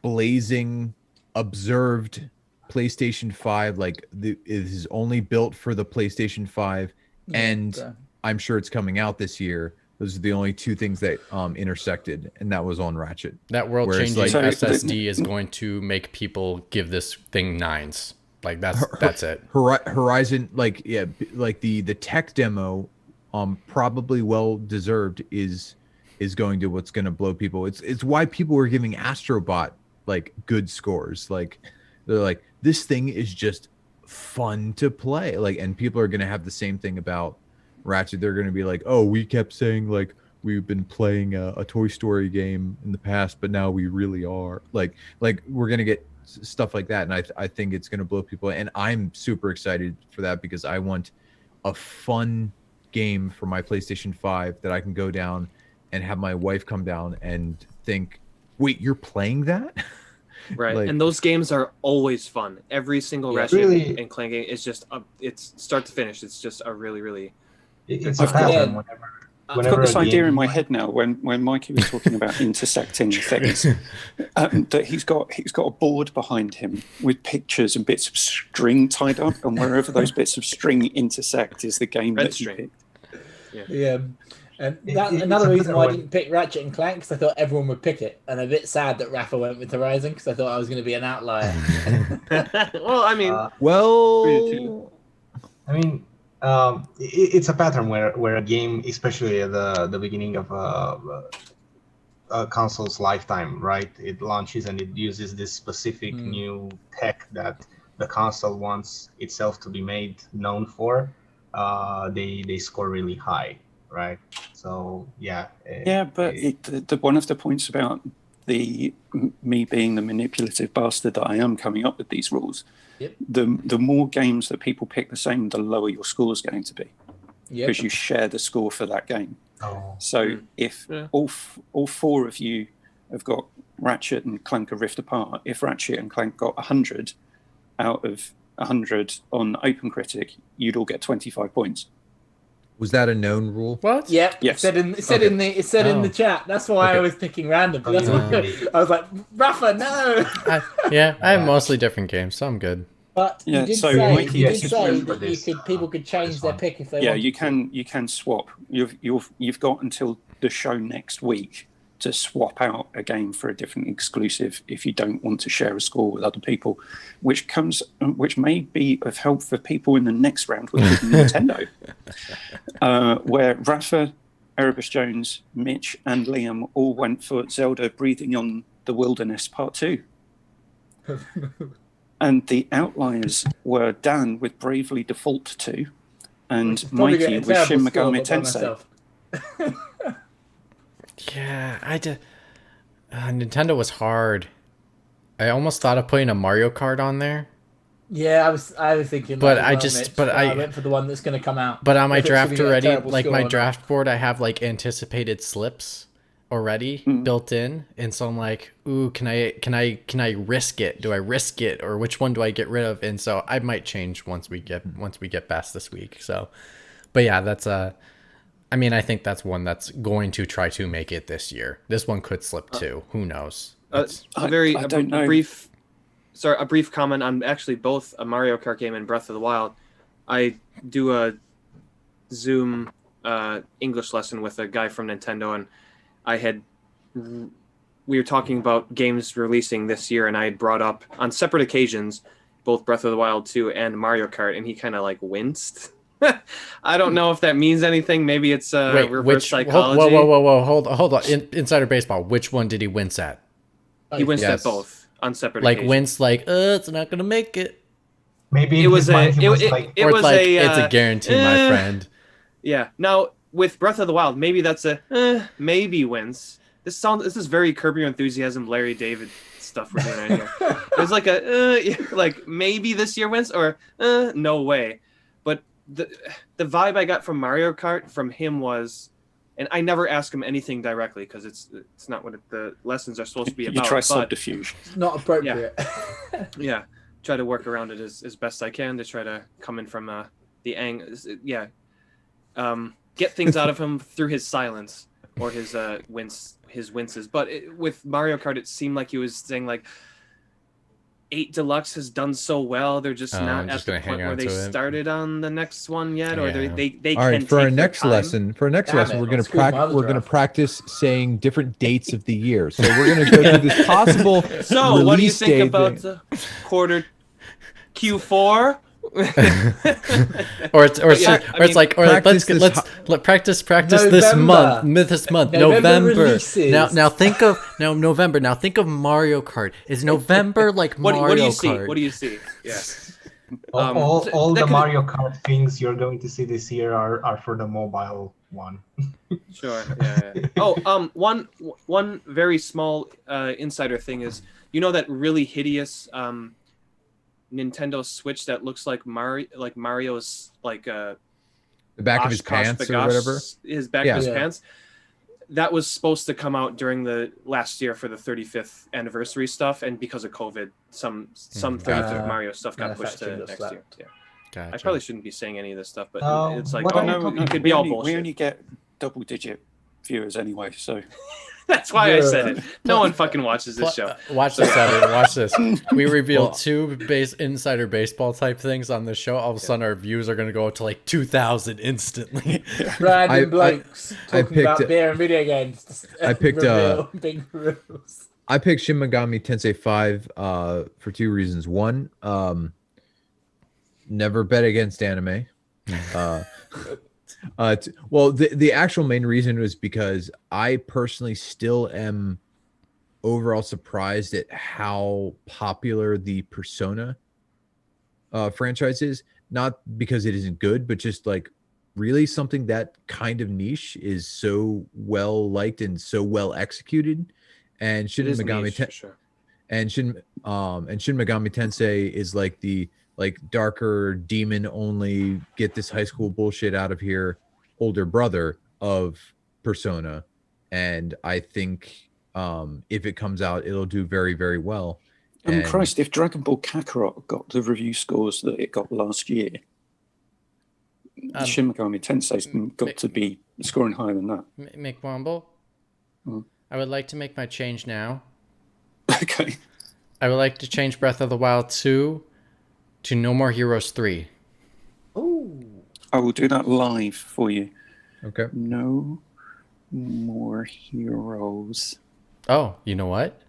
blazing observed PlayStation 5, like it is only built for the PlayStation 5, and so- I'm sure it's coming out this year. Those are the only two things that intersected, and that was on Ratchet. That world Whereas, changing like- SSD is going to make people give this thing nines. Like that's it. Horizon, like like the tech demo, probably well deserved is going to what's going to blow people. It's why people were giving Astrobot like good scores. Like they're like, this thing is just fun to play. Like, and people are going to have the same thing about Ratchet. They're going to be like, oh, we kept saying like we've been playing a Toy Story game in the past, but now we really are. Like we're going to get stuff like that, and I think it's going to blow people, and I'm super excited for that because I want a fun game for my PlayStation 5 that I can go down and have my wife come down and think, wait, you're playing that? right, Like- and those games are always fun. Every single Yeah, Ratchet really. and Clank game is just it's start to finish. It's just a really It's a I've got- pattern. Yeah. I've Whenever got this a idea game- in my head now when Mikey was talking about intersecting things, that he's got a board behind him with pictures and bits of string tied up, and wherever those bits of string intersect is the game Red that he string. picked. Yeah. And It- that, it's another a reason why I better didn't pick Ratchet and Clank because I thought everyone would pick it, and I'm a bit sad that Rafa went with Horizon because I thought I was going to be an outlier. well, I mean, Well, I mean, it's a pattern where a game, especially at the beginning of a console's lifetime, right? It launches and it uses this specific new tech that the console wants itself to be made known for. They score really high, right? So yeah. Yeah, but one of the points about me being the manipulative bastard that I am coming up with these rules, Yep. the more games that people pick the same, the lower your score is going to be Yep. because you share the score for that game. Oh. So if Yeah. all four of you have got Ratchet and Clank: A Rift Apart, if Ratchet and Clank got 100 out of 100 on OpenCritic, you'd all get 25 points. Was that a known rule? What? Yeah, Yes. it said in the chat. That's why I was picking random. Oh, That's yeah. why I was like, Rafa, no. I have mostly different games, so I'm good. But Yeah, you did so say, Mikey, you did yes, say remember that this, people could change this their one. pick if they Yeah, wanted to. you can swap. You've got until the show next week to swap out a game for a different exclusive if you don't want to share a score with other people, which may be of help for people in the next round, which is Nintendo, where Rafa, Erebus Jones, Mitch, and Liam all went for Zelda Breathing on the Wilderness Part 2. And the outliers were Dan with Bravely Default 2 and Probably Mikey get a with Shin terrible score, Megami but by Tensei. myself. Yeah, I did. Nintendo was hard. I almost thought of putting a Mario Kart on there, Yeah, I was thinking. But that as I well, just- Mitch, but I- went for the one that's going to come out. but on my If it's gonna draft get a already, terrible like score my or not. draft board, I have like anticipated slips already built in, and so I'm like, ooh, can I risk it? Do I risk it, or which one do I get rid of? And so I might change once we get past this week. So, but yeah, that's I mean, I think that's one that's going to try to make it this year. This one could slip too. Who knows? A don't know. brief comment on actually both a Mario Kart game and Breath of the Wild. I do a Zoom English lesson with a guy from Nintendo, and we were talking about games releasing this year, and I had brought up on separate occasions both Breath of the Wild 2 and Mario Kart, and he kind of like winced. I don't know if that means anything. Maybe it's reverse psychology. Whoa, hold on. Insider baseball. Which one did he wince at? He winced Yes. at both on separate Like occasions. wince, like it's not gonna make it. Maybe It in was his mind a- he it- was it- like, it Or was it's like a, it's a guarantee, my friend. Yeah. Now with Breath of the Wild, maybe that's a maybe wins. This is very Curb Your Enthusiasm, Larry David stuff we're doing right here. It was like like maybe this year wins or no way. But the vibe I got from Mario Kart from him was, and I never ask him anything directly because it's not what the lessons are supposed to be You about. try but subterfuge. It's not appropriate. yeah, try to work around it as best I can to try to come in from the angle. Yeah, get things out of him through his silence or his winces. But with Mario Kart, it seemed like he was saying like 8 Deluxe has done so well. They're just not I'm at just the gonna point hang where on they to it. started on the next one yet, or Yeah. they All can right, for take our their next time. lesson, Damn it, we're gonna I screwed my other we're gonna draft. practice saying different dates of the year. So we're gonna go through this possible. So, what do you release think date about thing. quarter Q4? Or it's Yeah, I mean, practice practice this November. month. This month, November November. releases. Now think of November. Now think of Mario Kart. Is November like Mario What do you Kart? see? What do you see? Yeah. all that the could- Mario Kart things you're going to see this year are for the mobile one. Sure. Yeah. Oh, one very small insider thing is, you know, that really hideous Nintendo Switch that looks like Mario's like The back of his Oshkosh pants or Bagosh, whatever. his back Yeah. of his Yeah. pants. That was supposed to come out during the last year for the 35th anniversary stuff, and because of COVID, some 35th Mario stuff got pushed to manufacturing got next year. slapped. Yeah. Gotcha. I probably shouldn't be saying any of this stuff, but Oh, it's like, what oh are you no, talking it could about? be all We bullshit. only get double-digit viewers anyway, so That's why I Yeah. said it. No one fucking watches this show. Watch this, Evan. Watch this. We revealed Well- two insider baseball type things on this show. All of a sudden, our views are going to go to like 2,000 instantly. Random blokes I talking about picked- beer and video games. I picked, Reveal big rules. I picked Shin Megami Tensei 5 for two reasons. One, never bet against anime. Well, the actual main reason was because I personally still am overall surprised at how popular the Persona franchise is. Not because it isn't good, but just like really something that kind of niche is so well liked and so well executed. And Shin It is Megami niche, Ten- for sure. and Shin Megami Tensei is like the darker demon only get this high school bullshit out of here older brother of Persona, and I think if it comes out it'll do very, very well. And Christ, if Dragon Ball Kakarot got the review scores that it got last year, Shin Megami Tensei's got to be scoring higher than that. McWomble, I would like to make my change now. Okay. I would like to change Breath of the Wild 2 to No More Heroes 3. Oh, I will do that live for you. Okay. No More Heroes. Oh, you know what?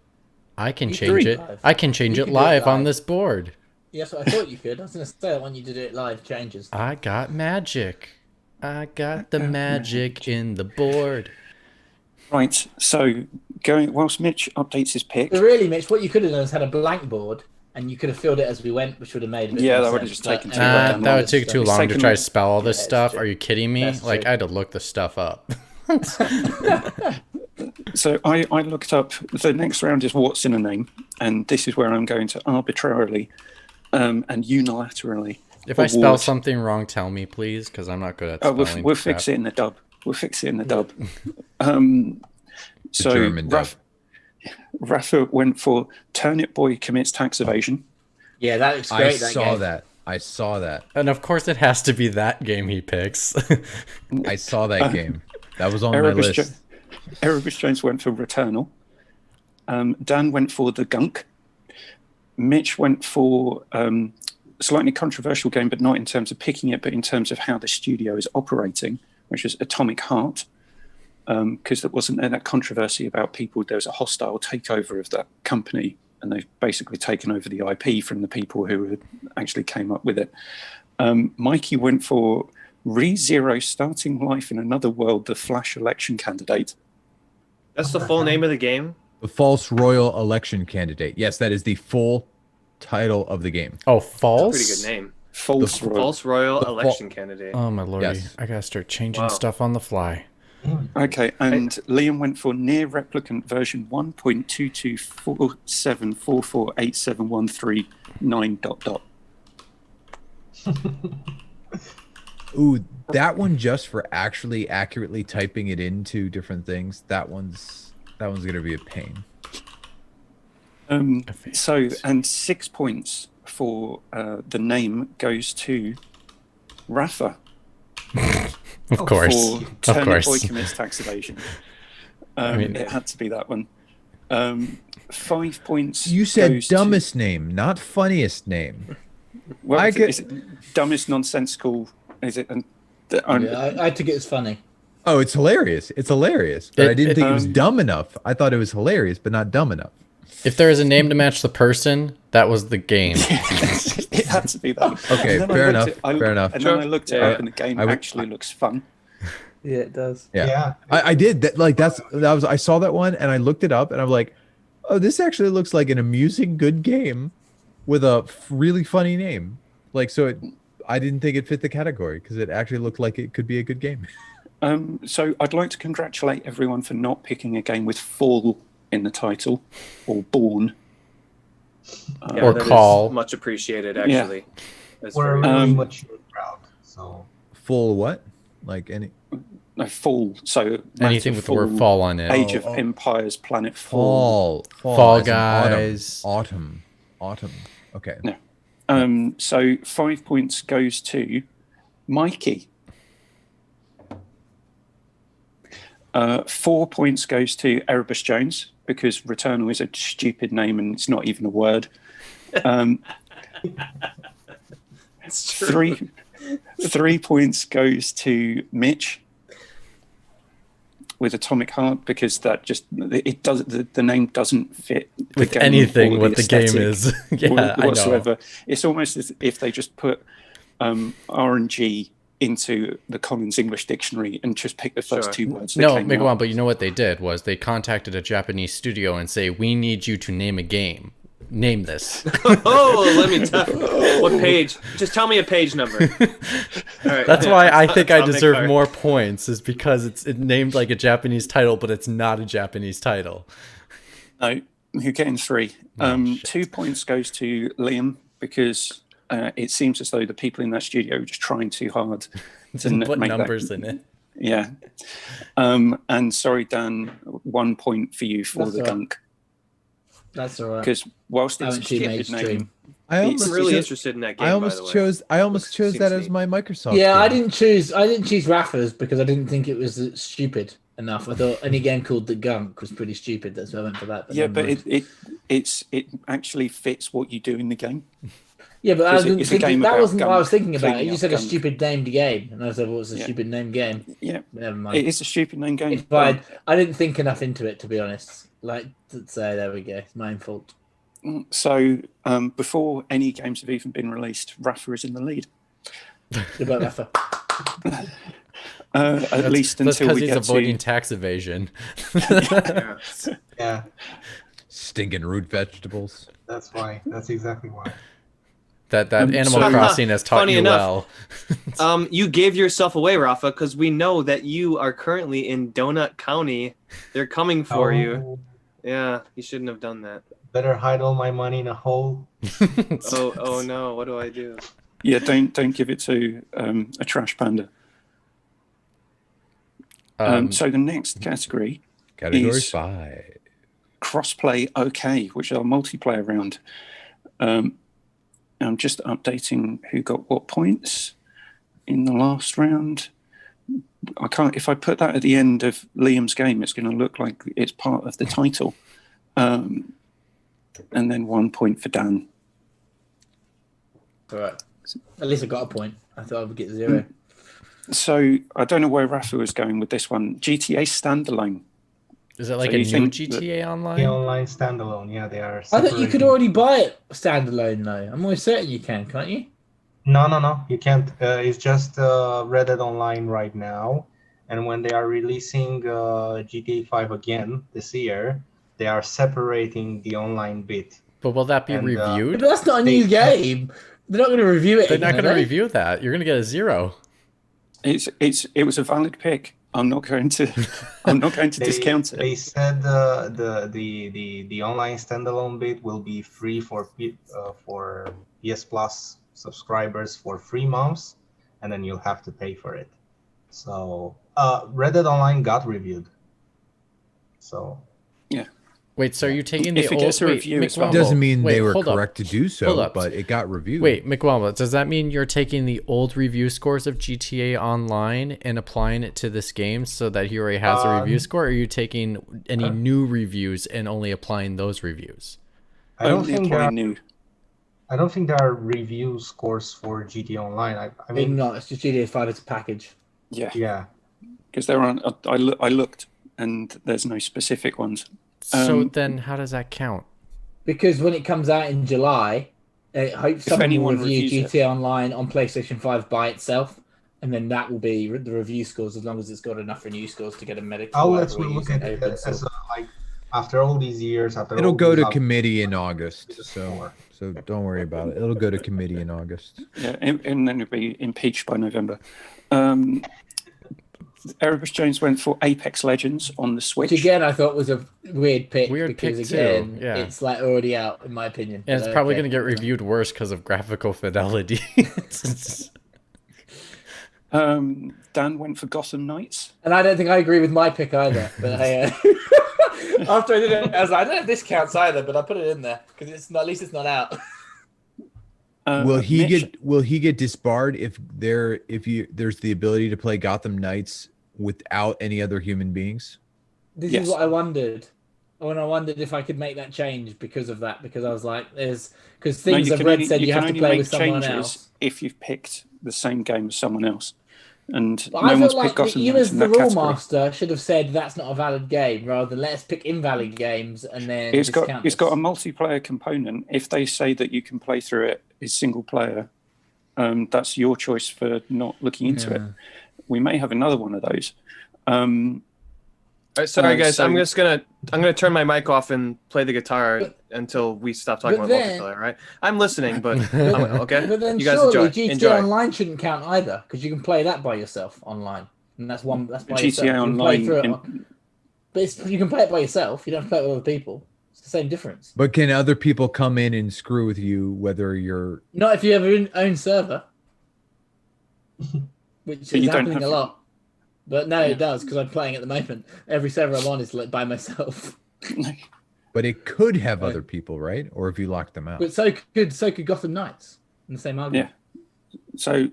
I can You change do it. live. I can change You it can do it live on live. this board. yes, I thought you could. I was going to say that when you did it live, changes. I got magic. I got the magic in the board. Right, so whilst Mitch updates his pick. But really, Mitch, what you could have done is had a blank board, and you could have filled it as we went, which would have made a bit Yeah, more that would have sense, just but taken too anyway, long. That would take too It's long to taken- try to spell all this Yeah, it's stuff. true. Are you kidding me? That's Like, true. I had to look the stuff up. So I looked up, the next round is what's in a name, and this is where I'm going to arbitrarily and unilaterally If I spell award- something wrong, tell me, please, because I'm not good at Oh, spelling. we'll fix it in the dub. We'll fix it in the dub. So German dub. Rafa went for Turnip Boy Commits Tax Evasion. Yeah, that looks I great. saw game. that. I saw that. And of course, it has to be that game he picks. I saw that game. That was on my Erebus, list. Erebus Jones went for Returnal. Dan went for The Gunk. Mitch went for a slightly controversial game, but not in terms of picking it, but in terms of how the studio is operating, which is Atomic Heart. Because there wasn't that controversy about people. There was a hostile takeover of that company, and they've basically taken over the IP from the people who actually came up with it. Mikey went for ReZero Starting Life in Another World, the Flash election candidate. That's the full name of the game. The false royal election candidate. Yes, that is the full title of the game. Oh, false? Pretty good name. False Royal. False Royal The Election Candidate. Oh, my lordy. Yes. I gotta start changing Wow. stuff on the fly. Okay, and Liam went for Near Replicant version 1.22447448713 ... Ooh, that one just for actually accurately typing it into different things. That one's gonna be a pain. So, and 6 points for the name goes to Rafa. Of course. For Of Turnip Boy course. Commits Tax Evasion. mean- It had to be that one. 5 points. You said goes to- dumbest name, not funniest name. Well, I is it dumbest nonsensical? Is it? Yeah, I took it as funny. Oh, it's hilarious. It's hilarious. But I didn't think it was um, dumb enough. I thought it was hilarious, but not dumb enough. If there is a name to match the person, that was the game. It had to be that. Okay, And then I fair looked enough, it- fair enough. And then I looked it Yeah. up, and the game I would- actually looks fun. Yeah, it does. Yeah. I did that. Like that was I saw that one and I looked it up and I'm like, oh, this actually looks like an amusing, good game with a really funny name. Like, so I didn't think it fit the category because it actually looked like it could be a good game. So I'd like to congratulate everyone for not picking a game with "fall" in the title or "born." Yeah, Or that is call. much appreciated, actually. That's We're very- really mature crowd, so Full what? Like any No, "fall." So Anything with the word fall on it. Age of Oh. Empires, Planet Fall. Fall as in Guys. Autumn. Okay. No. So 5 points goes to Mikey. 4 points goes to Erebus Jones because Returnal is a stupid name and it's not even a word. It's true. 3 points goes to Mitch with Atomic Heart because that just it does the name doesn't fit the With game anything, or what the game aesthetic is. Yeah, I know. whatsoever. It's almost as if they just put RNG into the Collins English Dictionary and just pick the first Sure. two words. that No, came Miguel, out. but you know what they did was they contacted a Japanese studio and say, we need you to name a game. Name this. Oh, let me tell. What page? Just tell me a page number. All right. That's why I think I Atomic deserve Heart. more points, is because it's named like a Japanese title, but it's not a Japanese title. No, you're getting 3. Oh, 2 points goes to Liam because it seems as though the people in that studio are just trying too hard to Didn't put make that- numbers in it. Yeah. And sorry, Dan, 1 point for you for That's the all right. gunk. That's all right. Because whilst it's a Haven't seen stupid mainstream. name, I I'm almost really cho- interested in that game. I by almost the way. chose Seems that as neat. my Microsoft. Yeah, I game. didn't choose Rafa's because I didn't think it was stupid enough. I thought any game called The Gunk was pretty stupid. That's why I went for that. yeah, never but mind. it actually fits what you do in the game. Yeah, but I It's a- didn't it's a think game that about wasn't what I was gunk, thinking about. cleaning You up said a gunk. stupid named game, and I said, "What was a Yeah. stupid named game?" Yeah, Never mind. it is a stupid name game. It's fine. I didn't think enough into it, to be honest. So there we go. It's my own fault. So before any games have even been released, Rafa is in the lead. Good about Rafa. At least That's until because we he's get avoiding to. tax evasion. Yeah. Yeah, Stinking root vegetables. that's why. That's exactly why. That Um, Animal so- Crossing has taught Funny you enough. well. You gave yourself away, Rafa, because we know that you are currently in Donut County. They're coming for you. Oh, Yeah, you shouldn't have done that. better hide all my money in a hole. Oh no, what do I do? Yeah, don't give it to a trash panda. So the next category, Category is- 5. crossplay OK, which is our multiplayer round. I'm just updating who got what points in the last round. I can't. If I put that at the end of Liam's game, it's going to look like it's part of the title. And then 1 point for Dan. All right. At least I got a point. I thought I would get 0. So I don't know where Rafa was going with this one. GTA Standalone. Is it like So a you new think GTA The Online? online standalone, yeah, they are. I thought you could separating- already buy it standalone, though. I'm almost certain you can, can't you? No, you can't. It's just Reddit Online right now, and when they are releasing GTA 5 again this year, they are separating the online bit. But will that be And, But reviewed? that's not a new game. They're not going to review it. They're not again, going are to they? review that. You're going to get a 0. It was a valid pick. I'm not going to discount it. They said the online standalone bit will be free for PS Plus subscribers for 3 months, and then you'll have to pay for it. So Reddit Online got reviewed. So Wait, so are you taking If the it old... gets a wait, review, it's McWomble, Doesn't mean wait, they were hold up. correct to do Hold so, up. but it got reviewed. Wait, McWomble, does that mean you're taking the old review scores of GTA Online and applying it to this game so that he already has a review score? Or are you taking any new reviews and only applying those reviews? I don't Only think applying new. I don't think there are review scores for GTA Online. I Maybe mean, not. It's just GTA 5 as a package. Yeah, yeah. because there aren't. I looked, and there's no specific ones. So then how does that count? Because when it comes out in July, I hope someone will anyone review reviews it. GTA Online on PlayStation 5 by itself, and then that will be the review scores as long as it's got enough review scores to get a medic. Outlets will look at it as like after all these years. It'll go to committee. committee in August, Just so more. don't worry about it. It'll go to committee in August. Yeah, and then it'll be impeached by November. Erebus Jones went for Apex Legends on the Switch. Which again, I thought was a weird pick Weird because pick too, again, yeah. it's like already out in my opinion. And it's But probably okay. going to get reviewed worse because of graphical fidelity. Dan went for Gotham Knights. And I don't think I agree with my pick either. But after I did it, I was like, I don't know if this counts either, but I put it in there because it's not, at least it's not out. Will he Mitch- get disbarred if there's the ability to play Gotham Knights without any other human beings? This Yes. is what I wondered. And I wondered if I could make that change because of that. Because I was like, because No, things you I've can read only- said you can have to only play make with someone changes else. if you've picked the same game as someone else. And But no I one's feel picked like Gotham you Knights as in the that rule category. master should have said that's not a valid game rather than let's pick invalid games and then It's got discount a this. multiplayer component. If they say that you can play through it is single player, that's your choice for not looking into it. We may have another one of those. Sorry, guys. so- I'm gonna turn my mic off and play the guitar until we stop talking but about then- multiplayer. Right? I'm listening, but But- okay. But then You guys surely enjoy. GTA Enjoy. Online shouldn't count either because you can play that by yourself online, and that's by GTA yourself. You can play Online through it in- but you can play it by yourself. You don't have to play it with other people. It's the same difference. But can other people come in and screw with you whether you're Not if you have your own server, which But is you don't happening have a to- lot. But no, it does because I'm playing at the moment. Every server I'm on is like by myself. But it could have other people, right? Or if you locked them out. But so could Gotham Knights in the same argument. Yeah. So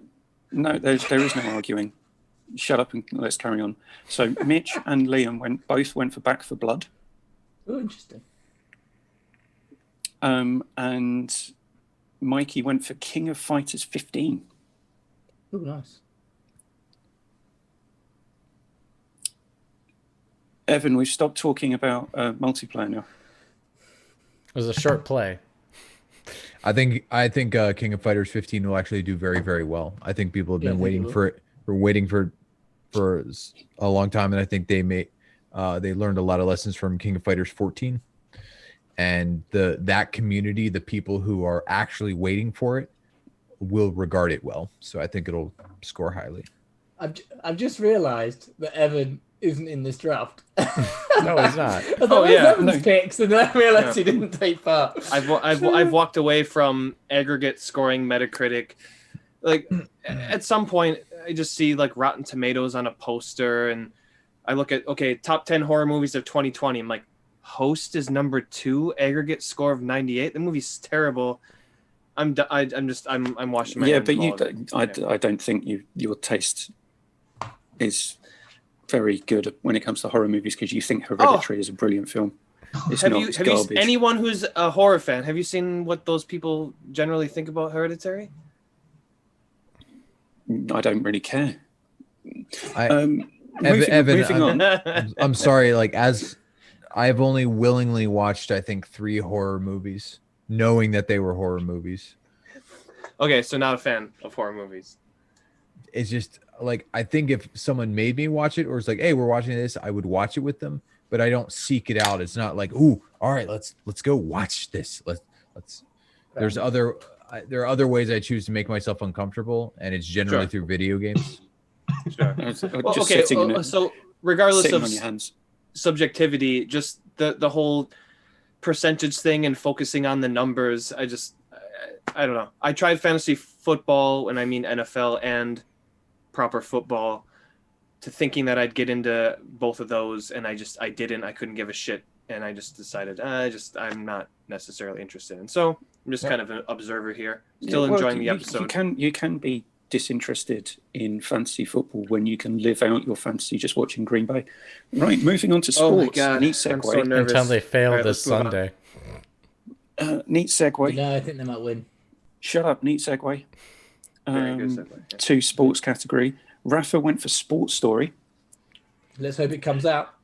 no, there is no arguing. Shut up and let's carry on. So Mitch and Liam both went for Back for Blood. Oh, interesting. And Mikey went for King of Fighters 15. Oh, nice. Evan, we've stopped talking about multiplayer now. It was a short play. I think King of Fighters 15 will actually do very, very well. I think people have been waiting for it for a long time, and I think they learned a lot of lessons from King of Fighters 14. And that community, the people who are actually waiting for it, will regard it well. So I think it'll score highly. I've just realised that Evan isn't in this draft. No, he's not. Evan's picks, and then I realised he didn't take part. I've walked away from aggregate scoring Metacritic. Like at some point, I just see like Rotten Tomatoes on a poster, and I look at top 10 horror movies of 2020. I'm like, Host is number 2, aggregate score of 98. The movie's terrible. I'm washing my hands. But I don't think your taste is very good when it comes to horror movies, because you think Hereditary is a brilliant film. It's have not. you, It's have garbage. you, anyone who's a horror fan, have you seen what those people generally think about Hereditary? I don't really care. Evan, moving on. I'm sorry. Like, as I've only willingly watched, I think 3 horror movies, knowing that they were horror movies. Okay, so not a fan of horror movies. It's just like, I think if someone made me watch it, or it's like, hey, we're watching this, I would watch it with them, but I don't seek it out. It's not like, ooh, all right, let's go watch this. Let's. There are other ways I choose to make myself uncomfortable, and it's generally through video games. Sure. So regardless of subjectivity, just the whole percentage thing and focusing on the numbers, I don't know. I tried fantasy football, and I mean NFL and proper football, to thinking that I'd get into both of those, and I didn't. I couldn't give a shit, and I just decided I'm not necessarily interested. And so I'm just kind of an observer here, still enjoying the episode. You can be disinterested in fantasy football when you can live out your fantasy just watching Green Bay. Right, moving on to sports. Oh my God, neat segue. I'm so nervous. Until they fail this Sunday. Neat segue. No, I think they might win. Shut up, neat segue. Very good segue. Yeah. To sports category. Rafa went for Sports Story. Let's hope it comes out.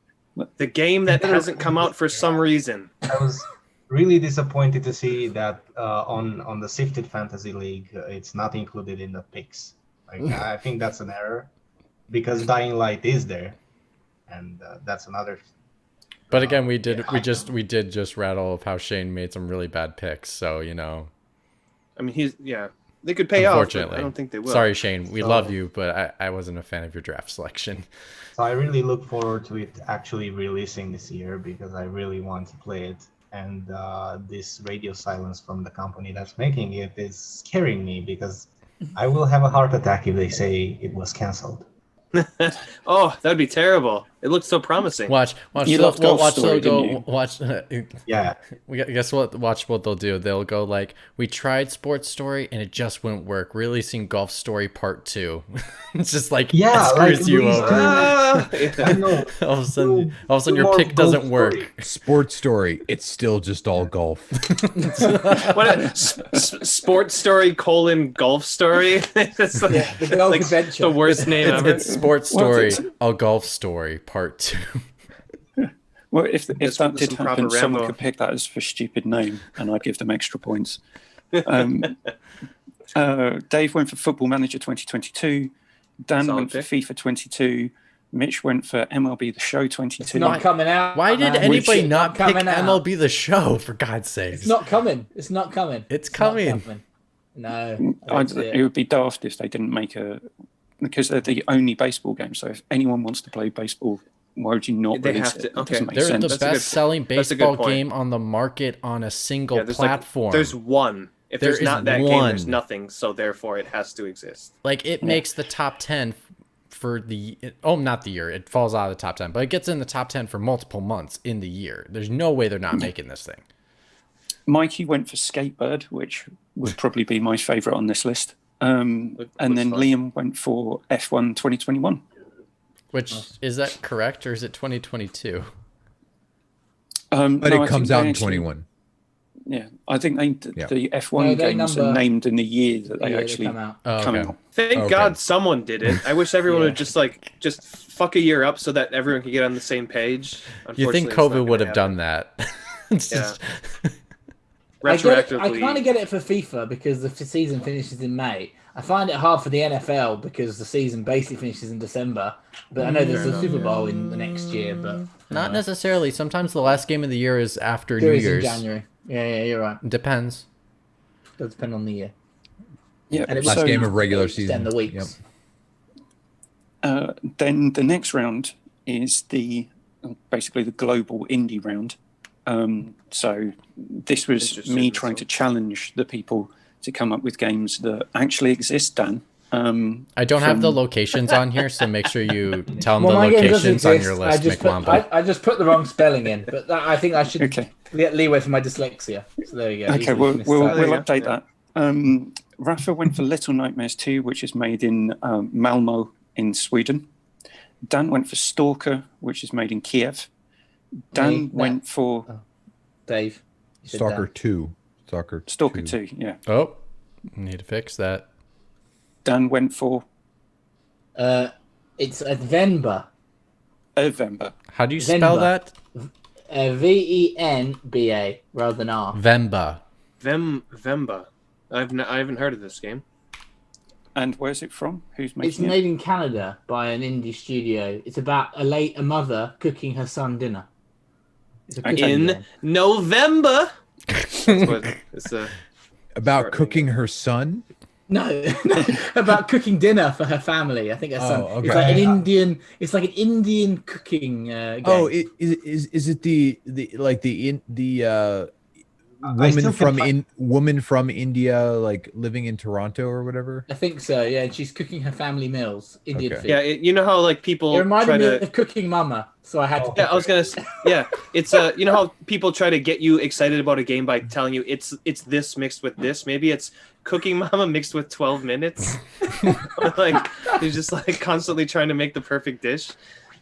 The game that hasn't come out for some reason. I was really disappointed to see that on the Sifted Fantasy League, it's not included in the picks. Like, I think that's an error, because Dying Light is there, and that's another. But again, we did just rattle of how Shane made some really bad picks. So I mean, they could pay off. But I don't think they will. Sorry, Shane. We love you, but I wasn't a fan of your draft selection. So I really look forward to it actually releasing this year, because I really want to play it. And this radio silence from the company that's making it is scaring me, because I will have a heart attack if they say it was canceled. Oh, that'd be terrible. It looks so promising. Watch. Yeah. Guess what? Watch what they'll do. They'll go like, we tried Sports Story and it just wouldn't work. Releasing Golf Story Part 2. It's just like, it screws you over. I know. All of a sudden your pick doesn't work. Sports Story. It's still just all golf. Sports Story : Golf Story. It's like, the golf adventure. The worst name ever. It's Sports Story, a Golf Story Part 2. Well, if that did happen, someone Rambo. could pick that as a stupid name, and I'd give them extra points. Dave went for Football Manager 2022. Dan Solid went for pick. FIFA 22. Mitch went for MLB The Show 22. Not coming out. Why did man. anybody It's not pick coming out. MLB The Show, for God's sakes? It's not coming. It's not coming. It's not coming. No. I don't see It would be daft if they didn't make because they're the only baseball game. So if anyone wants to play baseball, why would you not They release have it? to- It okay. doesn't make They're sense. the That's a good- best-selling that's a good baseball point. game on the market on a single there's platform. There's one. If There there's not is that game, there's one. nothing. So therefore, it has to exist. Like, it makes the top 10 for the not the year. It falls out of the top 10, but it gets in the top 10 for multiple months in the year. There's no way they're not making this thing. Mikey went for Skatebird, which would probably be my favourite on this list. And then Liam went for F1 2021. Which, is that correct, or is it 2022? But it comes out in 21. Yeah, I think the F1 games are named in the year that they actually come out. Thank God someone did it. I wish everyone would just fuck a year up so that everyone could get on the same page. You think COVID would have done that? Retroactively. I kind of get it for FIFA because the season finishes in May. I find it hard for the NFL because the season basically finishes in December. But I know there's a Super Bowl in the next year, but not necessarily. Sometimes the last game of the year is after New Year's. In January. Yeah, you're right. Depends. Does depend on the year. Yeah, and last game of regular season. Extend the weeks. Yep. Then the next round is basically the global indie round. So this was me trying to challenge the people to come up with games that actually exist, Dan. I don't have the locations on here, so make sure you tell them the locations on your list, I just put the wrong spelling in, but I think I should get leeway for my dyslexia. So there you go. Okay, we'll update that. Rafa went for Little Nightmares 2, which is made in Malmo in Sweden. Dan went for Stalker, which is made in Kiev. Dan went for... Dave. Stalker 2. Stalker 2, yeah. Oh, need to fix that. Dan went for... it's Venba. Venba. How do you spell that? Venba rather than R. Venba. Vemba. I haven't heard of this game. And where's it from? Who's making it? It's made in Canada by an indie studio. It's about a mother cooking her son dinner. In November. It's about cooking her son. No, about cooking dinner for her family. I think her son. Okay. It's like an Indian. It's like an Indian cooking game. Oh, is it the woman from India, like living in Toronto or whatever? I think so. Yeah, and she's cooking her family meals, Indian food. Yeah, you know how like people. It reminded me of Cooking Mama, so I had to. Yeah, I was gonna. Yeah, it's you know how people try to get you excited about a game by telling you it's this mixed with this. Maybe it's Cooking Mama mixed with 12 minutes. Like you're just like constantly trying to make the perfect dish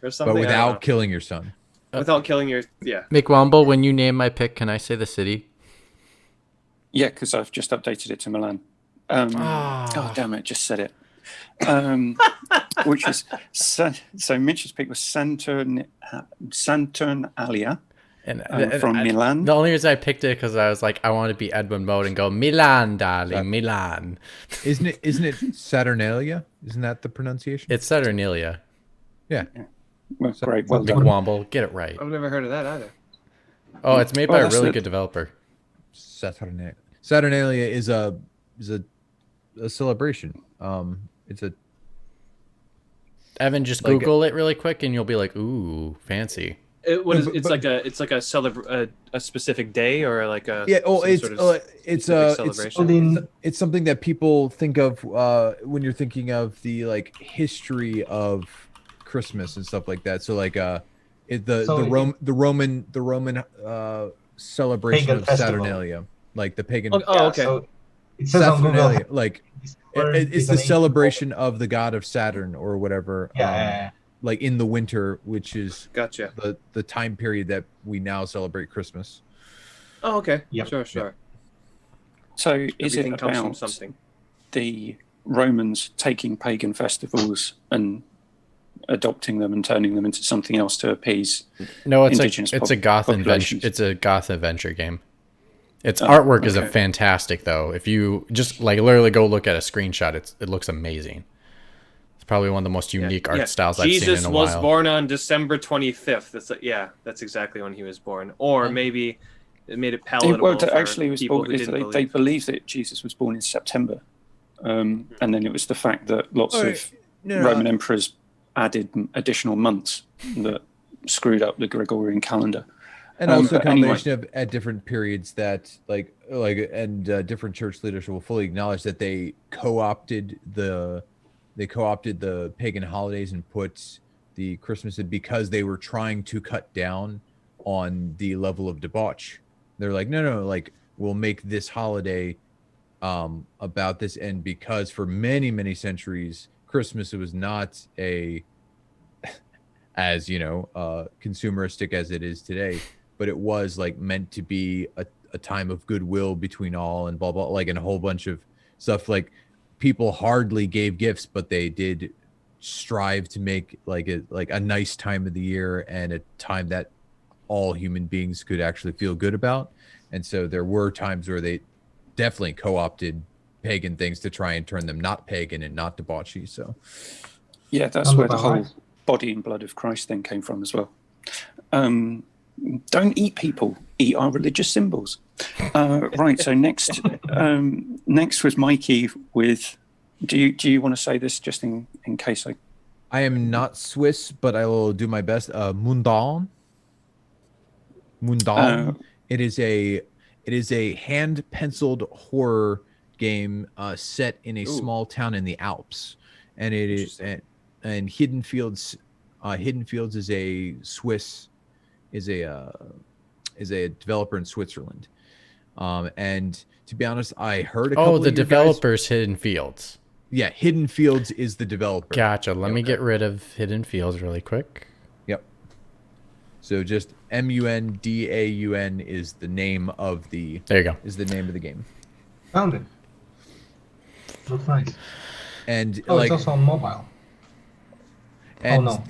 or something. But without killing your son. Without killing your Mick Womble, when you name my pick, can I say the city? Yeah, because I've just updated it to Milan. Oh, damn it, just said it. Which is so Mitch's pick was Saturnalia from Milan. The only reason I picked it because I was like, I want to be Edwin Mode and go Milan, darling, Milan. Isn't it Saturnalia? Isn't that the pronunciation? It's Saturnalia. Yeah. Well, great. Well Mick done. Womble, get it right. I've never heard of that either. Oh, it's made by a really good developer. Saturnalia is a celebration. It's a Evan, just Google it really quick, and you'll be like, "Ooh, fancy." It's like a specific day or like a it's something that people think of when you're thinking of the like history of Christmas and stuff like that. So like the Roman celebration pagan of festival. Saturnalia, like the pagan. Oh, okay. So it says on Google, Saturnalia, like it's the celebration of the god of Saturn or whatever. Like in the winter, which is the time period that we now celebrate Christmas. Oh, okay. Yep. Sure. Yep. So is Everything it comes from about something. the Romans taking pagan festivals and adopting them and turning them into something else to appease No, it's indigenous a goth adventure. populations? It's a goth adventure game. Its artwork is fantastic, though. If you just like literally go look at a screenshot, it looks amazing. It's probably one of the most unique art styles I've seen in a while. Jesus was born on December 25th. That's exactly when he was born. Or maybe it made it palatable for actually was people born, who didn't they believe. believe that Jesus was born in September, and then it was the fact that lots of Roman emperors added additional months that screwed up the Gregorian calendar. And also a combination of at different periods that different church leaders will fully acknowledge that they co-opted the they co-opted the pagan holidays and put the Christmas in because they were trying to cut down on the level of debauch. They're like, no, like we'll make this holiday about this, and because for many centuries Christmas was not a as consumeristic as it is today, but it was like meant to be a time of goodwill between all and blah blah, like, and a whole bunch of stuff. Like people hardly gave gifts, but they did strive to make like a nice time of the year and a time that all human beings could actually feel good about. And so there were times where they definitely co-opted pagan things to try and turn them not pagan and not debauchy. So yeah, that's where the whole body and blood of Christ thing came from as well. Don't eat people, eat our religious symbols. Right, so next was Mikey with, do you want to say this just in case I am not Swiss, but I will do my best. Mundan. It is a hand penciled horror game set in a small town in the Alps, and it is and Hidden Fields. Hidden Fields is a developer in Switzerland. And to be honest, I heard a couple. Oh, the developer's Hidden Fields. Yeah, Hidden Fields is the developer. Gotcha. Let me get rid of Hidden Fields really quick. Yep. So just Mundaun is the name of the. There you go. Is the name of the game. Found it. Looks nice. And it's also on mobile. And, no.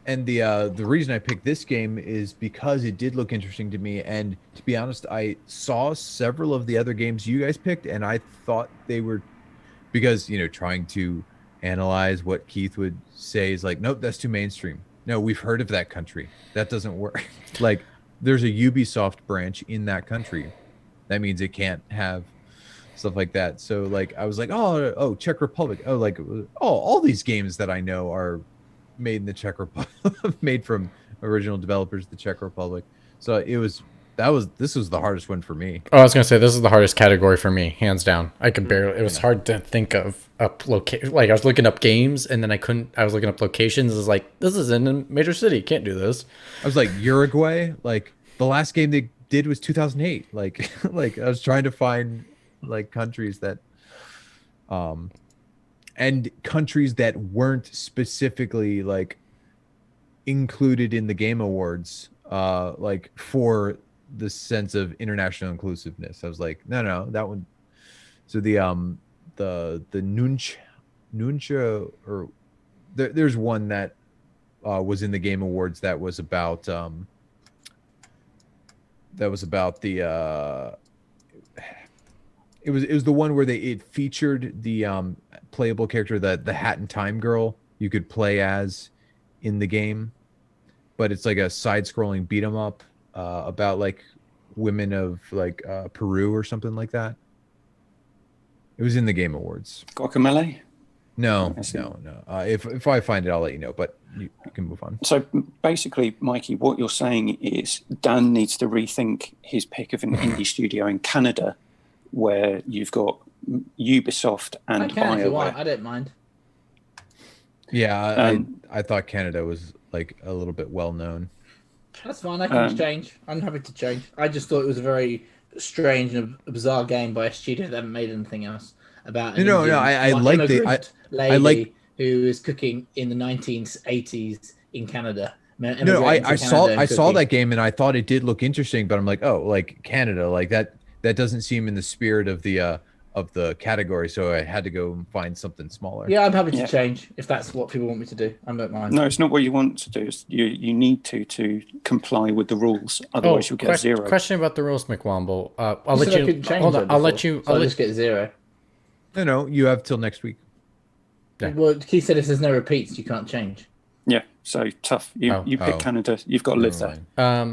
And the reason I picked this game is because it did look interesting to me. And to be honest, I saw several of the other games you guys picked, and I thought they were, because trying to analyze what Keith would say is like, nope, that's too mainstream. No, we've heard of that country. That doesn't work. Like, there's a Ubisoft branch in that country. That means it can't have stuff like that. So like, I was like, oh, Czech Republic. Oh, like, all these games that I know are made in the Czech Republic, made from original developers of the Czech Republic. So this was the hardest one for me. Oh, I was gonna say this is the hardest category for me, hands down. I could barely. It was hard to think of a location. Like I was looking up games, and then I couldn't. I was looking up locations. It was like, this is in a major city. Can't do this. I was like, Uruguay. Like the last game they did was 2008. Like like I was trying to find like countries that, and countries that weren't specifically like included in the Game Awards, like for the sense of international inclusiveness. I was like, no, that one. So the Nuncha, or there's one that was in the Game Awards that was about the it was the one where it featured the playable character, the Hat in Time girl you could play as in the game, but it's like a side-scrolling beat 'em up about like women of like Peru or something like that. It was in the Game Awards. Guacamole? No. If I find it, I'll let you know. But you can move on. So basically, Mikey, what you're saying is Dan needs to rethink his pick of an indie studio in Canada, where you've got Ubisoft and I can if you want. BioWare. I don't mind. Yeah, I thought Canada was like a little bit well known. That's fine. I can change. I'm happy to change. I just thought it was a very strange and a bizarre game by a studio that haven't made anything else about. I like lady who is cooking in the 1980s in Canada. I saw that game and I thought it did look interesting, but I'm like, oh, like Canada, like that doesn't seem in the spirit of the category, so I had to go and find something smaller. Yeah, I'm happy to change if that's what people want me to do. I don't mind. No, it's not what you want to do. You need to comply with the rules, otherwise you'll get 0. Question about the rules, McWomble. I'll let you. Hold on. I'll just get 0. No, you have till next week. Yeah. Well, Keith said if there's no repeats, you can't change. Yeah, so tough. You pick Canada. You've got to live there.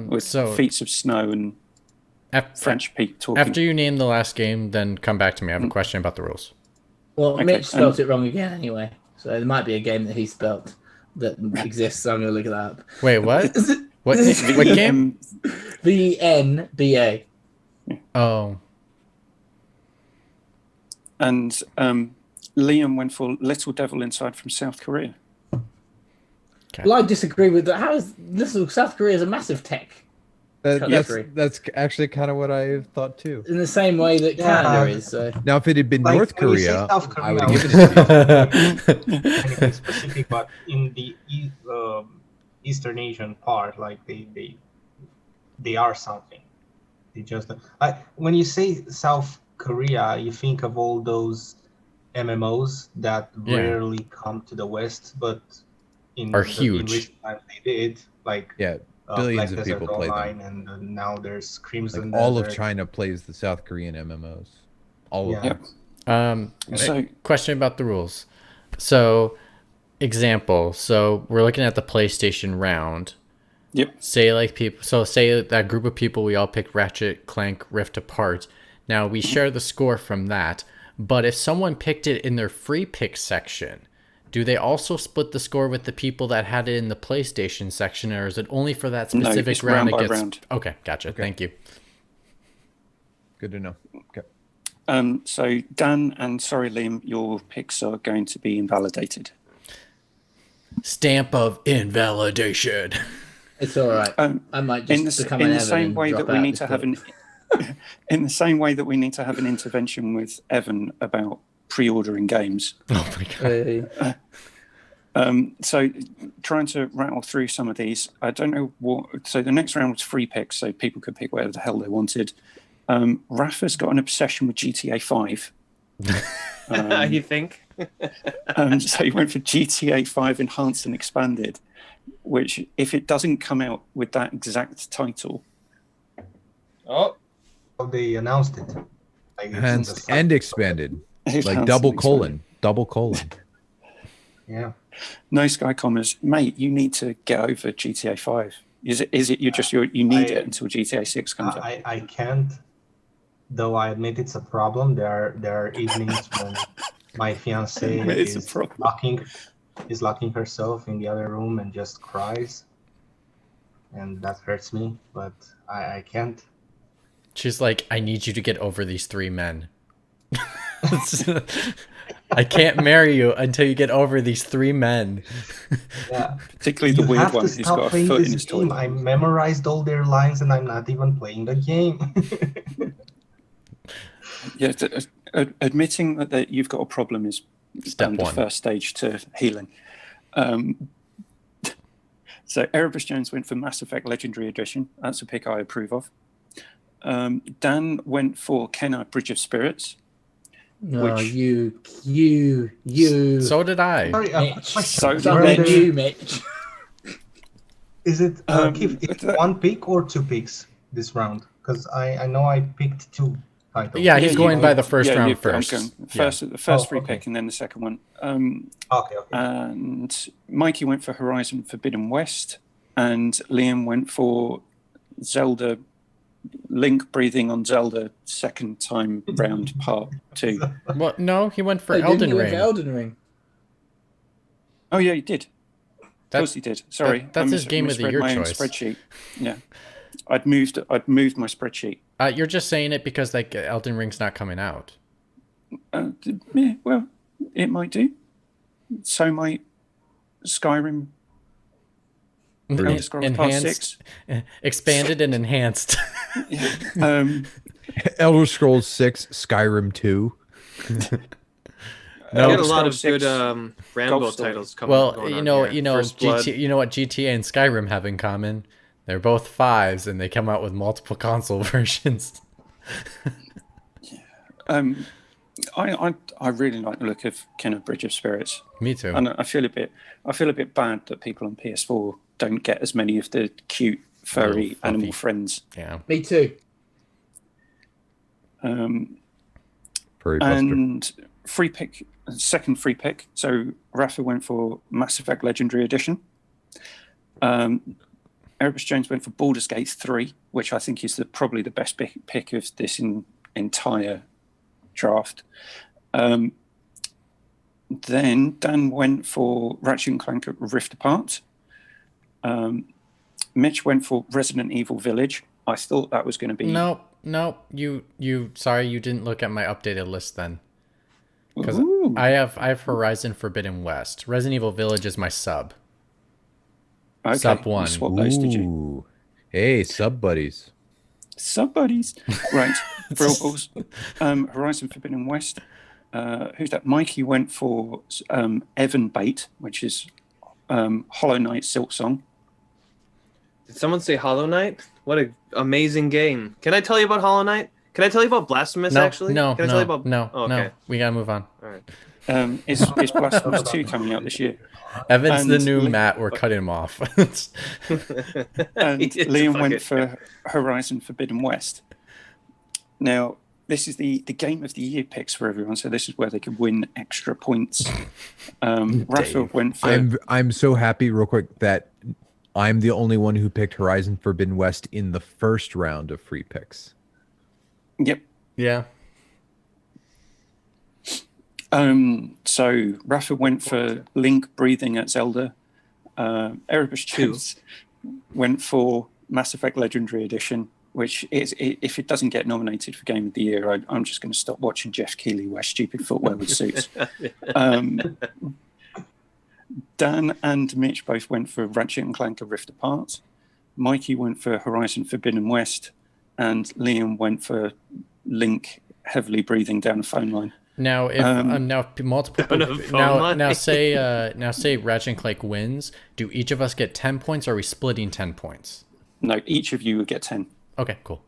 With feet of snow and French Pete talking. After you name the last game, then come back to me. I have a question about the rules. Well, Mitch spelt it wrong again anyway, so there might be a game that he spelt that exists. So I'm going to look it up. Wait, what? what game? VNBA. Oh. And Liam went for Little Devil Inside from South Korea. Well, I disagree with that. How is South Korea is a massive tech country. That's actually kind of what I thought too. In the same way that Canada is. So. Now, if it had been Like, North when you say Korea, South Korea, I would have I given it to you. anything specific, but in the Eastern Asian part, like they are something. They just when you say South Korea, you think of all those MMOs that rarely come to the West, but are in huge. recent times they did. Like Billions Black of people Desert play Online, them. and now there's Crimson Like all of Desert. China plays the South Korean MMOs. All of Yeah. them. So Question about the rules. So, example. So we're looking at the PlayStation round. Yep. Say say that group of people, we all picked Ratchet Clank Rift Apart. Now we share the score from that. But if someone picked it in their free pick section, do they also split the score with the people that had it in the PlayStation section, or is it only for that specific it's round? round by round. Okay, gotcha. Okay. Thank you. Good to know. Okay. So Dan and sorry Liam, your picks are going to be invalidated. Stamp of invalidation. It's all right. I might just become in an the same Evan way and that drop we out need this to have book. in the same way that we need to have an intervention with Evan about pre-ordering games. Oh my god. So trying to rattle through some of these, I don't know what. So the next round was free picks, so people could pick whatever the hell they wanted. Rafa's got an obsession with GTA 5. You think? So he went for GTA 5 Enhanced and Expanded, which, if it doesn't come out with that exact title, They announced it. Like, Enhanced and expanded. Like Enhanced double and colon. Double colon. Yeah. No Sky Commas, mate, you need to get over GTA 5. Is it you need it until GTA 6 comes out? I can't, though I admit it's a problem. There are evenings when my fiance It's a problem. is locking herself in the other room and just cries, and that hurts me. But I can't. She's like, I need you to get over these three men. I can't marry you until you get over these three men. Yeah. Particularly the weird one who's got a foot in his game. toilet. I memorized all their lines and I'm not even playing the game. Yeah, admitting that you've got a problem is Step the one. first stage to healing. So Erebus Jones went for Mass Effect Legendary Edition. That's a pick I approve of. Dan went for Kenna Bridge of Spirits. No, Which- you. So did I. Sorry, Mitch. question. So did Sorry, Mitch. you, Mitch. Is it Keith, is it the- one pick or two picks this round? Because I know I picked two titles. Yeah, he's going by the first round I'm first. going Yeah. the first free okay. pick and then the second one. Okay. And Mikey went for Horizon Forbidden West, and Liam went for Zelda. Link breathing on Zelda second time round part 2. Well, no, he went for Oh, didn't Elden you go Ring. for Elden Ring. Oh yeah, he did. Of course he did. Sorry, that's I his game of the misread year my own choice. spreadsheet. Yeah, I'd moved my spreadsheet. You're just saying it because like Elden Ring's not coming out. Yeah, well, it might do. So might Skyrim. Elder Scrolls Part 6. Expanded and enhanced. Yeah. Elder Scrolls 6, Skyrim 2. No, get a Elder lot of Scrolls good 6, Rambo Golf Story. titles coming. Well, going you on know, here. you know, First Blood. you know what GTA and Skyrim have in common? They're both 5s, and they come out with multiple console versions. I really like the look of Kenna Bridge of Spirits. Me too. And I feel a bit bad that people on PS4 don't get as many of the cute, furry Little fluffy. animal friends. Yeah. Me too. Furry Buster. And second free pick. So Rafa went for Mass Effect Legendary Edition. Erebus Jones went for Baldur's Gate 3, which I think is probably the best pick of this entire draft. Then Dan went for Ratchet Clank Rift Apart. Mitch went for Resident Evil Village. I thought that was going to be... Nope. You sorry, you didn't look at my updated list then. Because Ooh. I have Horizon Forbidden West. Resident Evil Village is my sub. Okay, Sub you 1. swapped those, did you? Ooh. Hey, sub buddies. Sub buddies. Right. Brill Balls. Horizon Forbidden West. Who's that? Mikey went for Evan Bait, which is Hollow Knight Silk Song. Did someone say Hollow Knight? What an amazing game. Can I tell you about Hollow Knight? Can I tell you about Blasphemous, actually? No, Can I tell you about... no, Oh, okay. no. We gotta move on. All right. Is Blasphemous 2 coming out this year? Evan's the And new Li- Matt. We're cutting him off. And It's Liam went fucking- for Horizon Forbidden West. Now, this is the game of the year picks for everyone, so this is where they can win extra points. Rafa went for... I'm so happy, real quick, that I'm the only one who picked Horizon Forbidden West in the first round of free picks. Yep. Yeah. So Rafa went for Link breathing at Zelda. Erebus Jones went for Mass Effect Legendary Edition, which is, if it doesn't get nominated for Game of the Year, I'm just going to stop watching Jeff Keighley wear stupid footwear with suits. Dan and Mitch both went for Ratchet and Clank: A Rift Apart. Mikey went for Horizon Forbidden West, and Liam went for Link heavily breathing down a phone line. Now, if now multiple On a phone line. now say Ratchet and Clank wins, do each of us get 10 points, or are we splitting 10 points? No, each of you would get 10. Okay, cool.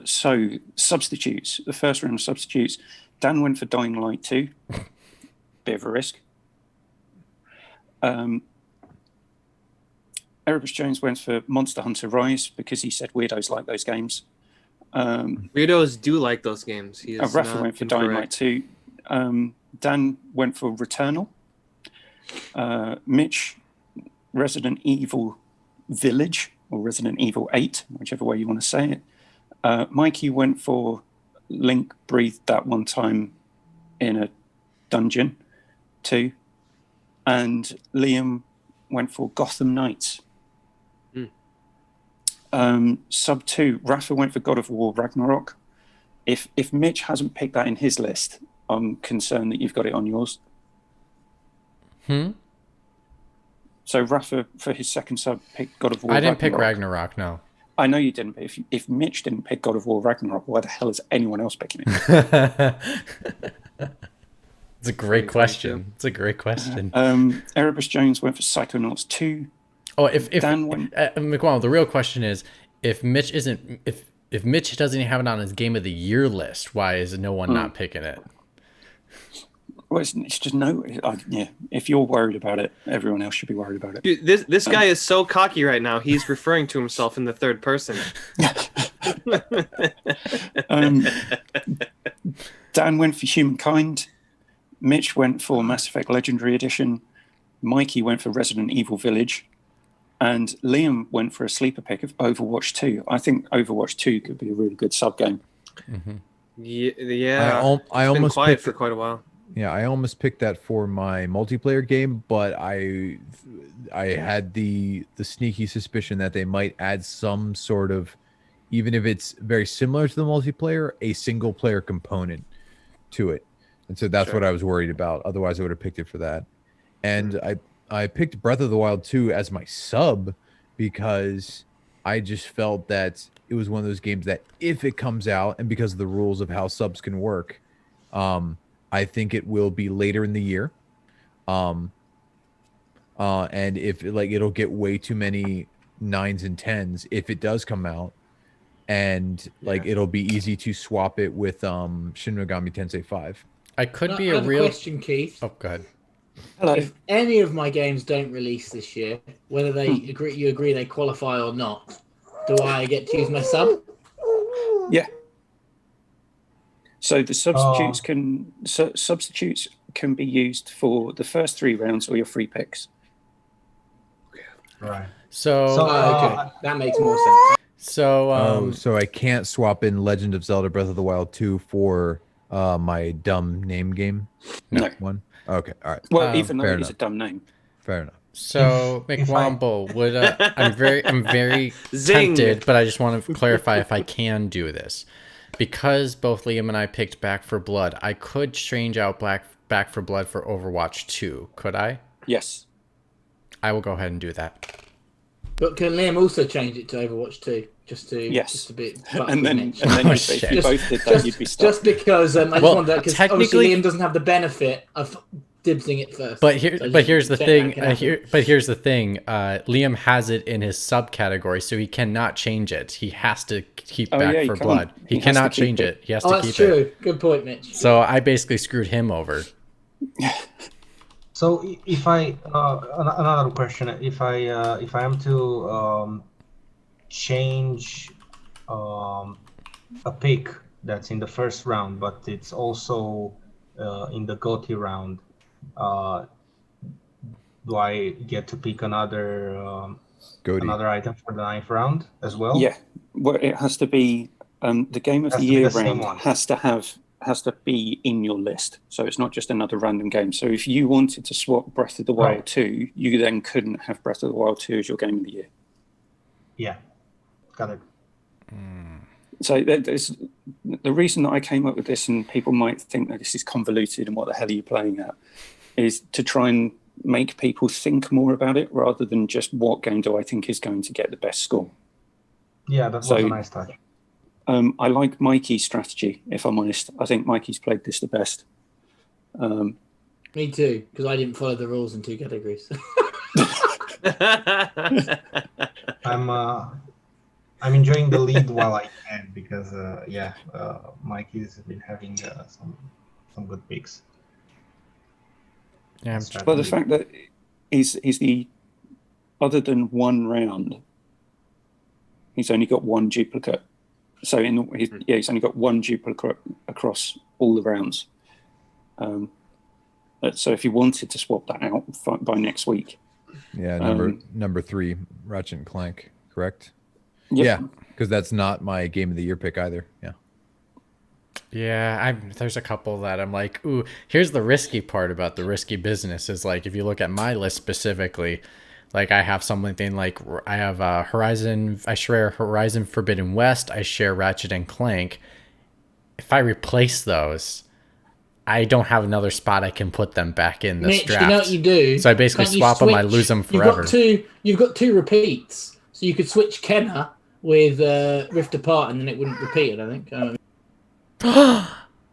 So substitutes. The first round of substitutes. Dan went for Dying Light 2. Bit of a risk. Erebus Jones went for Monster Hunter Rise because he said weirdos like those games. Weirdos do like those games. He is Rafa not went for Dying Light 2. Dan went for Returnal. Mitch, Resident Evil Village, or Resident Evil 8, whichever way you want to say it. Mikey went for Link breathed that one time in a dungeon 2. And Liam went for Gotham Knights. Sub 2, Rafa went for God of War Ragnarok. If Mitch hasn't picked that in his list, I'm concerned that you've got it on yours. So Rafa, for his second sub, picked God of War I Ragnarok. didn't pick Ragnarok, no. I know you didn't, but if Mitch didn't pick God of War Ragnarok, why the hell is anyone else picking it? It's a great question. It's a great question. Erebus Jones went for Psychonauts 2. Oh, if Dan went... McWall, the real question is, if Mitch doesn't have it on his Game of the Year list, why is no one not picking it? Well, it's just no... yeah, if you're worried about it, everyone else should be worried about it. Dude, this guy is so cocky right now. He's referring to himself in the third person. Dan went for Humankind. Mitch went for Mass Effect Legendary Edition. Mikey went for Resident Evil Village. And Liam went for a sleeper pick of Overwatch 2. I think Overwatch 2 could be a really good sub-game. Yeah. I It's been almost quiet picked for quite a while. Yeah, I almost picked that for my multiplayer game, but I had the sneaky suspicion that they might add some sort of, even if it's very similar to the multiplayer, a single player component to it. And so that's what I was worried about. Otherwise, I would have picked it for that. And I picked Breath of the Wild 2 as my sub because I just felt that it was one of those games that if it comes out, and because of the rules of how subs can work, I think it will be later in the year. And if it'll get way too many 9s and 10s if it does come out. And it'll be easy to swap it with Shin Megami Tensei 5. I could be I a have real question, Keith. Oh, go ahead. Hello. If any of my games don't release this year, whether they agree they qualify or not, do I get to use my sub? Yeah. So the substitutes can be used for the first 3 rounds or your free picks. Right. So Okay, that makes more sense. so So I can't swap in Legend of Zelda Breath of the Wild 2 for my dumb name game No. one. Okay, all right. Well, even though fair it is a enough. dumb name. Fair enough. So if I- McWomble, would I'm very Zing. tempted, but I just want to clarify if I can do this. because both Liam and I picked Back for Blood, I could change out Back for Blood for Overwatch 2. Could I? Yes. I will go ahead and do that. But can Liam also change it to Overwatch 2? Just to be and then Mitch. if shit. you both did that, you'd be stuck. Just because I just wanted that, because technically- obviously Liam doesn't have the benefit of dibsing it first. But So here's the check thing. that can happen. Here's the thing. Liam has it in his subcategory, so he cannot change it. He has to keep Back yeah, for he Blood. can't. He He has cannot to keep change it. it. He has Oh, to that's keep true. it. Good point, Mitch. So I basically screwed him over. So if I another question, if I am to change a pick that's in the first round, but it's also in the GOTY round, do I get to pick another item for the 9th round as well? Yeah, well, it has to be the Game of Has the to be Year the same round one. has to be in your list. So it's not just another random game. So if you wanted to swap Breath of the Wild Right. 2, you then couldn't have Breath of the Wild 2 as your Game of the Year. Yeah, got it. So there's the reason that I came up with this, and people might think that this is convoluted and what the hell are you playing at, is to try and make people think more about it rather than just what game do I think is going to get the best score. Yeah, that was So- a nice touch. I like Mikey's strategy, if I'm honest. I think Mikey's played this the best. Me too, because I didn't follow the rules in 2 categories. I'm enjoying the lead while I can because Mikey's been having some good picks. Yeah, But the fact that he's the other than one round, he's only got one duplicate. So he's only got one duplicate across all the rounds. So if you wanted to swap that out by next week, Yeah, number 3, Ratchet and Clank, correct? yep. Yeah, because that's not my Game of the Year pick either. Yeah. Yeah, there's a couple that I'm like, ooh, here's the risky part about the risky business is like, if you look at my list specifically, like I have something like, I have Horizon, I share Horizon Forbidden West, I share Ratchet and Clank. If I replace those, I don't have another spot I can put them back in this Mitch, draft. you know what you do? So I basically Can't you swap them, I switch? lose them forever. You've got two repeats, so you could switch Kenna with Rift Apart, and then it wouldn't repeat it. I think.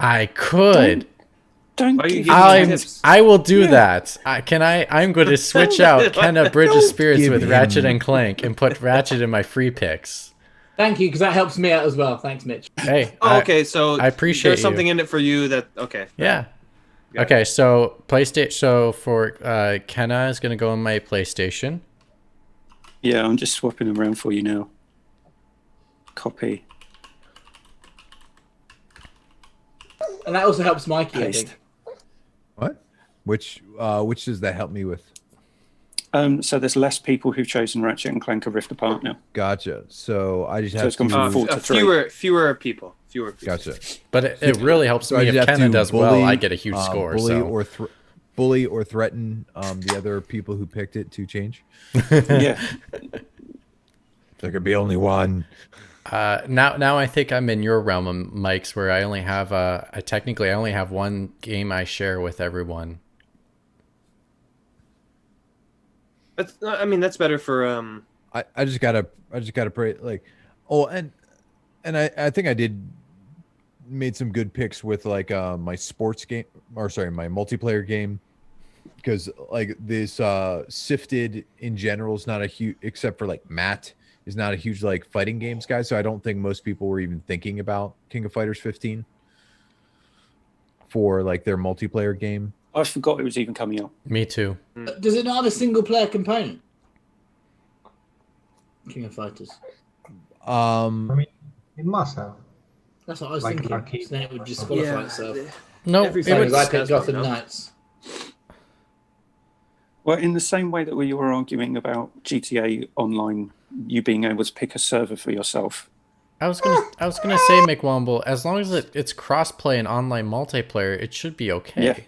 I could. Don't Why are you give giving me me I'm, tips? I will do that. I'm going to switch out Kenna Bridge of Spirits give with him- Ratchet and Clank and put Ratchet in my free picks. Thank you, because that helps me out as well. Thanks, Mitch. Hey, Oh, okay, so I appreciate there's something you. in it for you that okay. Yeah. Got Okay, so PlayStation. So for Kenna is going to go on my PlayStation. Yeah, I'm just swapping them around for you now. Copy, And that also helps Mikey, I paste. think. What? Which does that help me with? So there's less people who've chosen Ratchet and Clank or Rift Apart now. Gotcha. So I just So have it's gone to. from 4 to 3. Fewer people. Gotcha. But it really helps So I me just if have Kenna to does well. I get a huge score. Bully So bully or threaten the other people who picked it to change. Yeah. There could be only one. now I think I'm in your realm, of Mike's, where I only have I only have one game I share with everyone. That's better for I just gotta pray like, and I think I made some good picks with like my sports game, or sorry, my multiplayer game, because like this Sifted in general is not a huge, except for like Matt, is not a huge like fighting games guy, so I don't think most people were even thinking about King of Fighters 15 for like their multiplayer game. I forgot it was even coming out. Me too. Does it not have a single player component? King of Fighters. I mean, it must have. That's what I was Like thinking. arcade So then it would disqualify itself. No, Every it Same would, as I picked does one, Gotham no? Knights. Well, in the same way that we were arguing about GTA Online, you being able to pick a server for yourself. I was gonna say, McWomble, as long as it's crossplay and online multiplayer, it should be okay.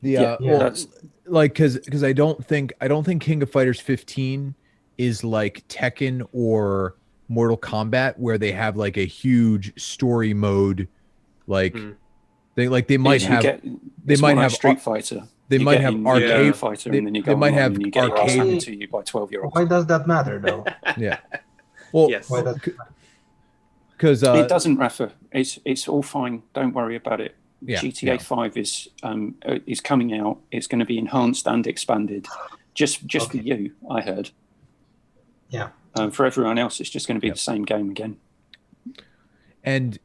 Yeah. Yeah. That's, Like because I don't think King of Fighters 15 is like Tekken or Mortal Kombat, where they have like a huge story mode, like they might You have get- they it's might more like have Street Fighter. they You might get have in, you get arcade in Fighter, they- and then you they go might online have and you get your ass arcade- handed to you by 12-year-olds. Why does that matter, though? yeah. Well, Yes. Why does because It doesn't, Rafa. It's all fine. Don't worry about it. Yeah, GTA yeah. 5 is coming out. It's going to be enhanced and expanded, just for you. I heard. Yeah. For everyone else, it's just going to be the same game again. and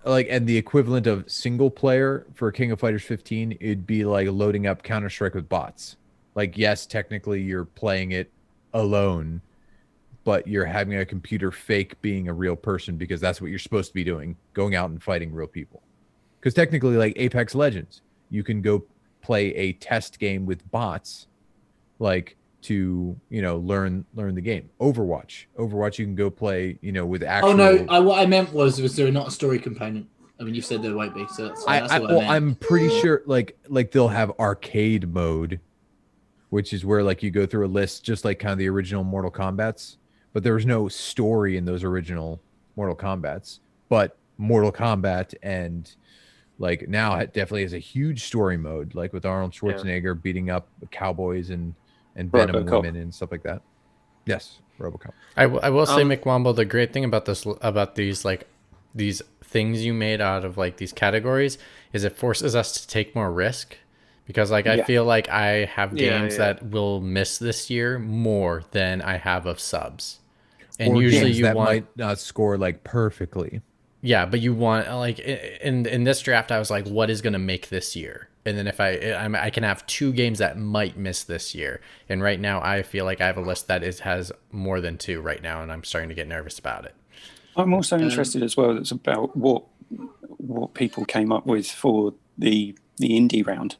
the equivalent of single player for King of Fighters 15, it'd be like loading up Counter-Strike with bots. Like, yes, technically you're playing it alone, but you're having a computer fake being a real person, because that's what you're supposed to be doing, going out and fighting real people. Because technically, like Apex Legends, you can go play a test game with bots, like, to learn the game. Overwatch, you can go play with actual. Oh no! What I meant was there not a story component? I mean, you said there won't be, so that's what I meant. I'm pretty sure like they'll have arcade mode, which is where like you go through a list, just like kind of the original Mortal Kombats, but there was no story in those original Mortal Kombats. But Mortal Kombat and like now it definitely has a huge story mode, like with Arnold Schwarzenegger beating up cowboys and Venom RoboCop. women and stuff like that. Yes, RoboCop. I will say, McWomble, the great thing about these things you made out of like these categories is it forces us to take more risk, because like I feel like I have games that will miss this year more than I have of subs, and Or usually games you that want might not score like perfectly. Yeah, but you want like in this draft, I was like, what is going to make this year? And then if I can have 2 games that might miss this year, and right now I feel like I have a list that has more than 2 right now, and I'm starting to get nervous about it. I'm also interested as well. It's about what people came up with for the indie round.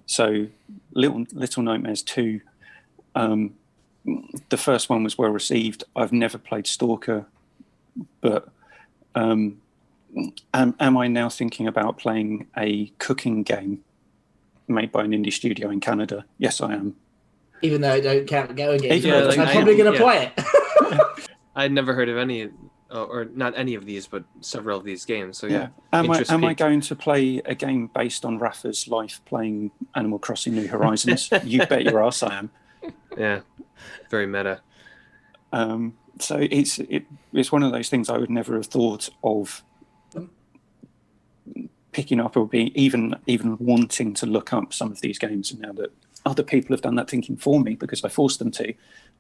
So Little Nightmares 2. The first one was well received. I've never played Stalker, but am I now thinking about playing a cooking game made by an indie studio in Canada? Yes, I am. Even though I don't count going games, Yeah, like, I'm probably going to yeah. play it. I'd never heard of any, or not any of these, but several of these games. So yeah. Am interest I peaked. going to play a game based on Rafa's life playing Animal Crossing New Horizons? You bet your ass I am. Yeah, very meta. So it's one of those things I would never have thought of picking up, or be even wanting to look up some of these games. And now that other people have done that thinking for me because I forced them to,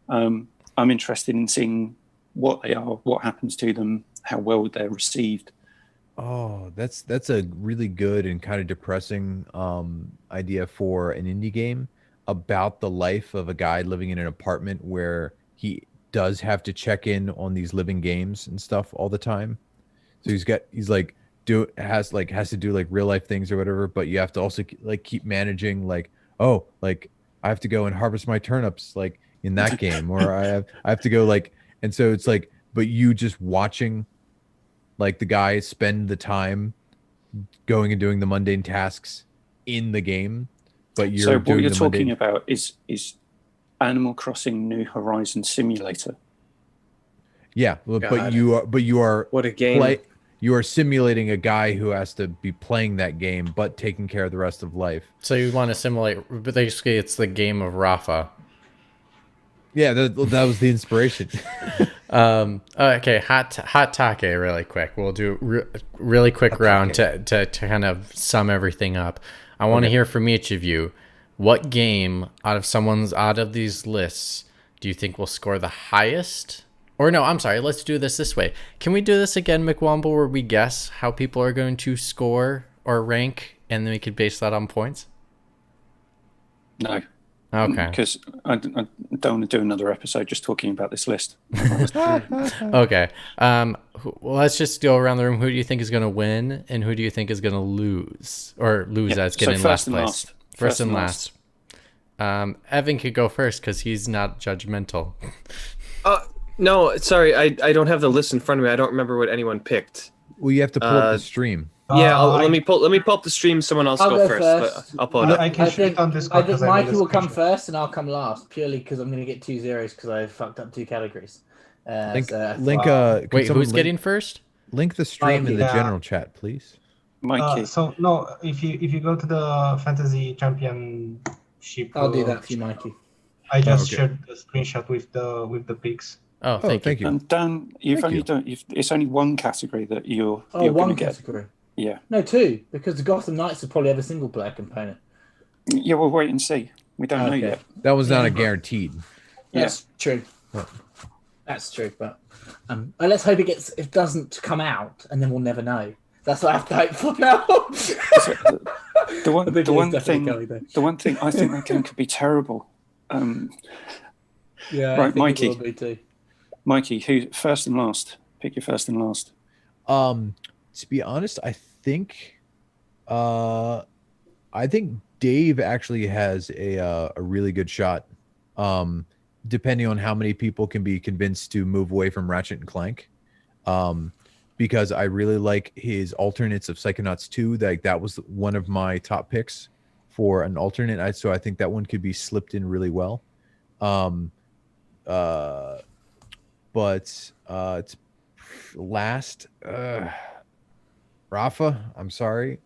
I'm interested in seeing what they are, what happens to them, how well they're received. Oh, that's a really good and kind of depressing idea for an indie game about the life of a guy living in an apartment where he does have to check in on these living games and stuff all the time. So has to do like real life things or whatever, but you have to also like keep managing like, oh, like I have to go and harvest my turnips like in that game, or I have to go like, and so it's like, but you just watching like the guy spend the time going and doing the mundane tasks in the game, but you're So what doing you're the talking mundane... about is Animal Crossing New Horizons Simulator. Yeah, but God. you are What a game. You are simulating a guy who has to be playing that game, but taking care of the rest of life. So you want to simulate, but basically it's the game of Rafa. Yeah, that was the inspiration. Okay, hot take really quick. We'll do really quick round to kind of sum everything up. I want to hear from each of you. What game out of these lists do you think will score the highest? Or no, I'm sorry. Let's do this way. Can we do this again, McWomble, where we guess how people are going to score or rank, and then we could base that on points? No. Okay. Because I don't want to do another episode just talking about this list. Okay. Well, let's just go around the room. Who do you think is going to win, and who do you think is going to lose, or lose as getting in last place? First and last. Evan could go first because he's not judgmental. No, sorry, I don't have the list in front of me. I don't remember what anyone picked. Well, you have to pull up the stream. Yeah, let me pull up the stream. Someone else I'll go go first. first. I'll pull it up. I can show it on I Discord think because I made Mikey a will come screenshot. first and I'll come last, purely because I'm going to get 2 zeros because I fucked up 2 categories. Link, so link. Could Wait, someone who's getting first? link the stream in the Mikey. general chat, please? Mikey. So no, if you go to the Fantasy Championship, I'll do that for you, Mikey. I just okay. shared the screenshot with the picks. Oh, thank you. And Dan, you've Thank only you. done. It's only one category that you're Oh, going one to get. category. Yeah. No, 2, because the Gotham Knights will probably have a single player component. Yeah, we'll wait and see. We don't know Okay. yet. That was not Yeah. a guaranteed. That's true. Oh. That's true, but let's hope it doesn't come out, and then we'll never know. That's what I have to hope for now. The one I think it is thing definitely coming, though. I think that game could be terrible. Yeah, Right, I think Mikey. It will be too. Mikey, who first and last? Pick your first and last. To be honest, I think Dave actually has a really good shot. Depending on how many people can be convinced to move away from Ratchet and Clank. Because I really like his alternates of Psychonauts 2. That was one of my top picks for an alternate. So I think that one could be slipped in really well. But it's last. Rafa, I'm sorry.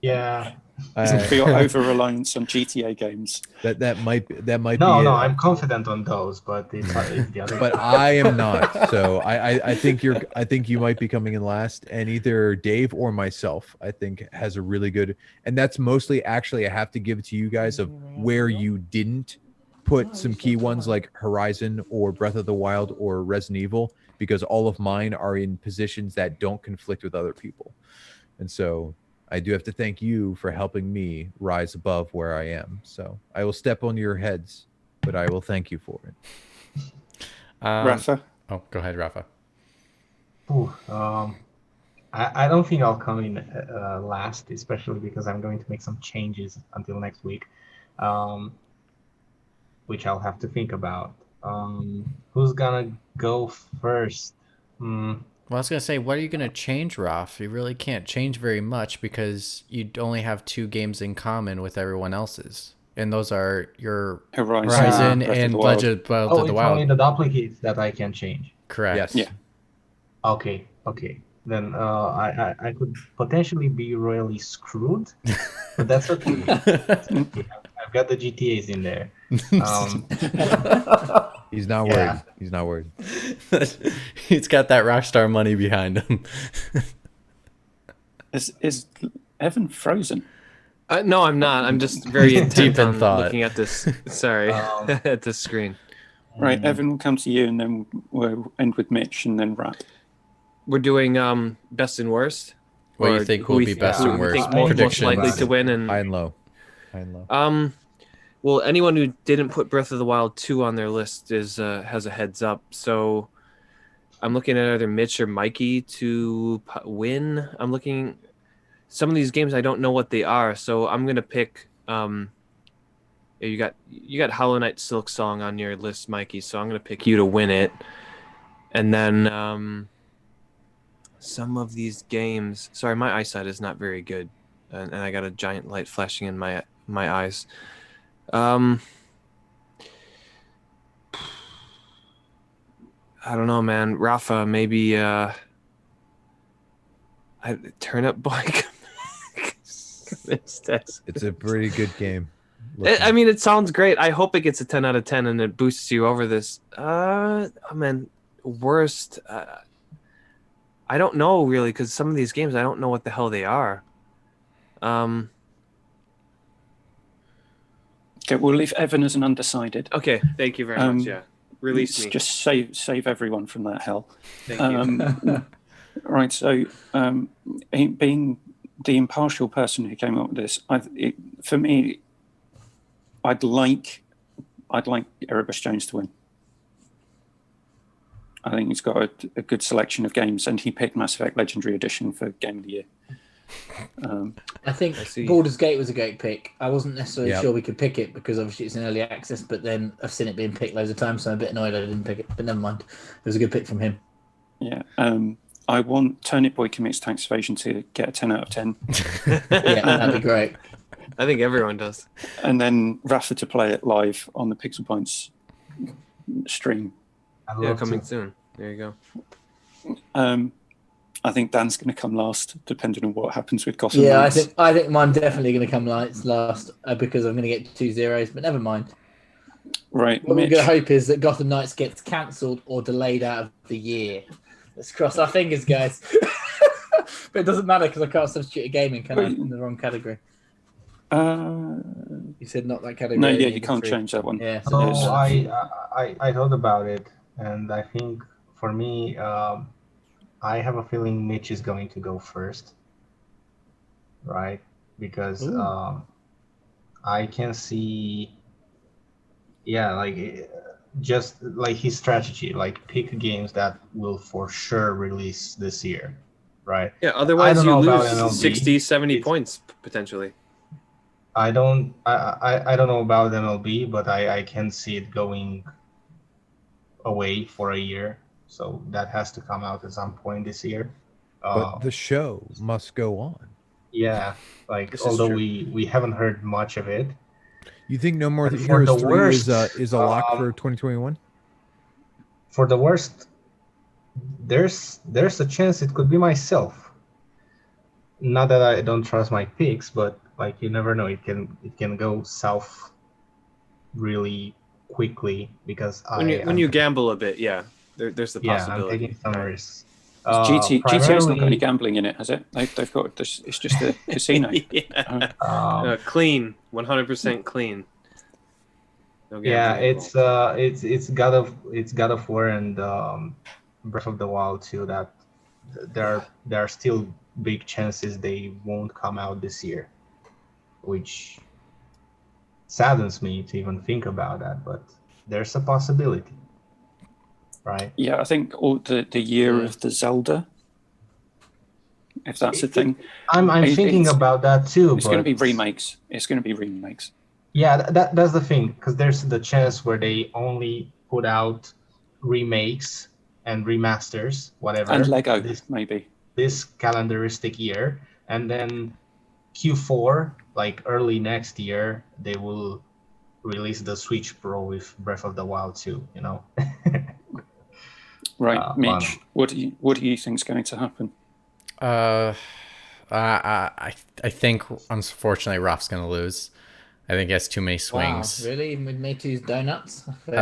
Yeah. For your over reliance on GTA games. That might be No, I'm confident on those, but it's the other. But I am not. So I think you might be coming in last, and either Dave or myself, I think, has a really good, and that's mostly actually I have to give it to you guys of where you didn't put some key ones like Horizon or Breath of the Wild or Resident Evil, because all of mine are in positions that don't conflict with other people. And so I do have to thank you for helping me rise above where I am. So I will step on your heads, but I will thank you for it. Rafa? Oh, go ahead, Rafa. Ooh, I don't think I'll come in last, especially because I'm going to make some changes until next week, which I'll have to think about. Who's gonna go first? Well, I was going to say, what are you going to change, Raf? You really can't change very much because you only have 2 games in common with everyone else's. And those are your Horizon and Legend of the Wild. It's only the duplicates that I can change. Correct. Yes. Yeah. Okay. Then I could potentially be royally screwed, but that's okay. I've got the GTAs in there. He's not worried. He's not worried. He's got that Rockstar money behind him. Is Evan frozen? No, I'm not. I'm just very intent Deep in on thought. looking at this. Sorry, at this screen. Right, Evan will come to you, and then we'll end with Mitch, and then Rat. We're doing best and worst. What do Or you think who will we be th- best who and we worst? think most Predictions. likely to win, and High and low. Well, anyone who didn't put Breath of the Wild 2 on their list has a heads up. So I'm looking at either Mitch or Mikey to win. I'm looking some of these games I don't know what they are, so I'm gonna pick. You got Hollow Knight Silk Song on your list, Mikey. So I'm gonna pick you to win it, and then some of these games. Sorry, my eyesight is not very good, and I got a giant light flashing in my eyes. I don't know, man. Rafa, maybe Turnip Boy. It's a pretty good game. I mean, it sounds great. I hope it gets a 10 out of 10 and it boosts you over this. Man, worst. I don't know really, because some of these games I don't know what the hell they are. Okay, we'll leave Evan as an undecided. Okay, thank you very much. Yeah, release me. Just save everyone from that hell. Thank you. Right, so being the impartial person who came up with this, for me, I'd like Erebus Jones to win. I think he's got a good selection of games, and he picked Mass Effect Legendary Edition for Game of the Year. I think Baldur's Gate was a great pick. I wasn't necessarily sure we could pick it because obviously it's in early access, but then I've seen it being picked loads of times, so I'm a bit annoyed I didn't pick it. But never mind, it was a good pick from him. Yeah, I want Turnip Boy Commits Tax Evasion to get a 10 out of 10. Yeah, that'd be great. I think everyone does. And then Rafa to play it live on the Pixel Pints stream. Yeah, coming soon. There you go. I think Dan's going to come last, depending on what happens with Gotham Yeah, Knights. I think mine's definitely going to come last because I'm going to get 2 zeros, but never mind. Right, What Mitch. we're going to hope is that Gotham Knights gets cancelled or delayed out of the year. Let's cross our fingers, guys. But it doesn't matter because I can't substitute a gaming, can I? In the wrong category. You said not that category. No, yeah, you can't change that one. Yeah. So I thought about it, and I think for me, I have a feeling Mitch is going to go first, right? Because I can see, just like his strategy, like pick games that will for sure release this year, right? Yeah, otherwise I you don't know lose about MLB. 60, 70 points potentially. I don't know about MLB, but I can see it going away for a year. So that has to come out at some point this year. But the show must go on. Yeah, although we haven't heard much of it. You think No More But for Heroes the 3 worst, is a lock for 2021? For the worst, there's a chance it could be myself. Not that I don't trust my picks, but you never know. It can go south really quickly because when you gamble a bit, there's the possibility. I'm taking some risks. GTA's not got any gambling in it, has it? They've got this. It's just a casino. Clean, 100% clean. No it's God of War and Breath of the Wild too. That there are still big chances they won't come out this year, which saddens me to even think about that. But there's a possibility. Right. Yeah, I think the year of the Zelda, if that's a thing. I'm thinking about that too. It's going to be remakes. Yeah, that's the thing, because there's the chance where they only put out remakes and remasters, whatever. And Lego, maybe. This calendaristic year. And then Q4, early next year, they will release the Switch Pro with Breath of the Wild 2, Right, Mitch. What do you think is going to happen? I think unfortunately Raf's gonna lose. I think he has too many swings. Wow, really? With me two's donuts? You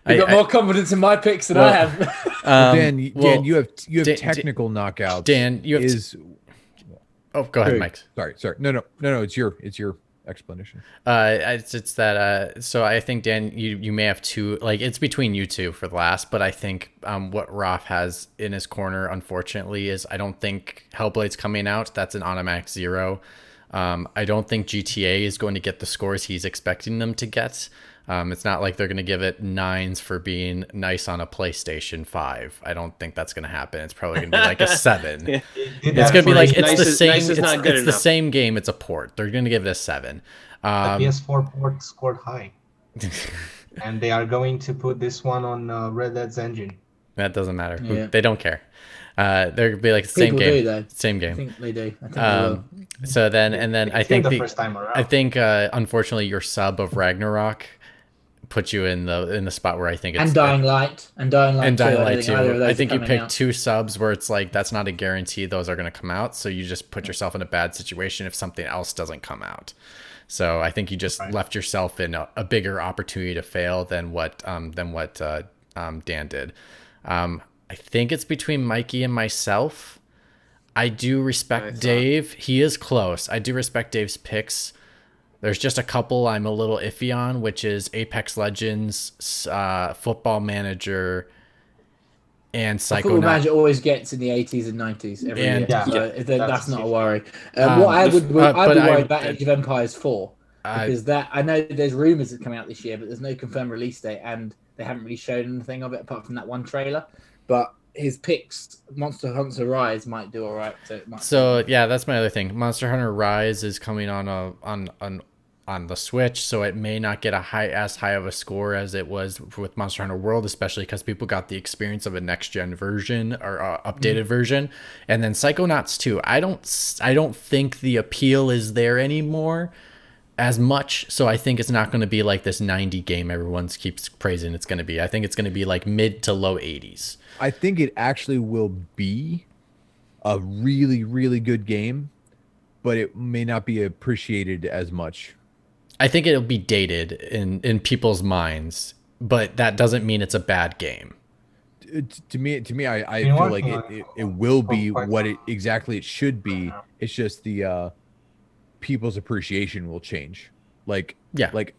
got more confidence in my picks than I have. Dan, you have technical knockouts. Dan, you have Oh, go ahead, Mike. Sorry. No. It's your explanation. It's that. So I think Dan, you may have two. It's between you two for the last. But I think what Raf has in his corner, unfortunately, is I don't think Hellblade's coming out. That's an automatic 0. I don't think GTA is going to get the scores he's expecting them to get. It's not like they're going to give it 9s for being nice on a PlayStation 5. I don't think that's going to happen. It's probably going to be like a 7. Yeah. It's going to be it's the same. It's the same game. It's a port. They're going to give it a 7. The PS4 port scored high, and they are going to put this one on Red Dead's engine. That doesn't matter. Yeah. They don't care. They're going to be like the same game. Do, same game. I think they do. I think they will. So then I think the first time around. I think unfortunately your sub of Ragnarok put you in the spot where I think it's and Dying Light too. I think you picked 2 subs where it's that's not a guarantee those are going to come out, so you just put yourself in a bad situation if something else doesn't come out. So I think you just left yourself in a bigger opportunity to fail than what Dan did. I think it's between Mikey and myself. I do respect Dave. He is close. I do respect Dave's picks. There's just a couple I'm a little iffy on, which is Apex Legends, Football Manager, and Psychonauts. Football Manager always gets in the 80s and 90s every year. That's not a worry. What I'd be worried about Age of Empires 4. Because I know there's rumours it's coming out this year, but there's no confirmed release date, and they haven't really shown anything of it apart from that one trailer. But his picks, Monster Hunter Rise might do all right. So yeah, that's my other thing. Monster Hunter Rise is coming on on the Switch, so it may not get as high of a score as it was with Monster Hunter World, especially because people got the experience of a next gen version or updated version. And then Psychonauts 2, I don't think the appeal is there anymore as much, so I think it's not going to be like this 90 game everyone keeps praising it's going to be. I think it's going to be like mid to low 80s. I think it actually will be a really, really good game, but it may not be appreciated as much. I think it'll be dated in people's minds, but that doesn't mean it's a bad game. To me, I feel like it will be what it should be. It's just the people's appreciation will change. And like,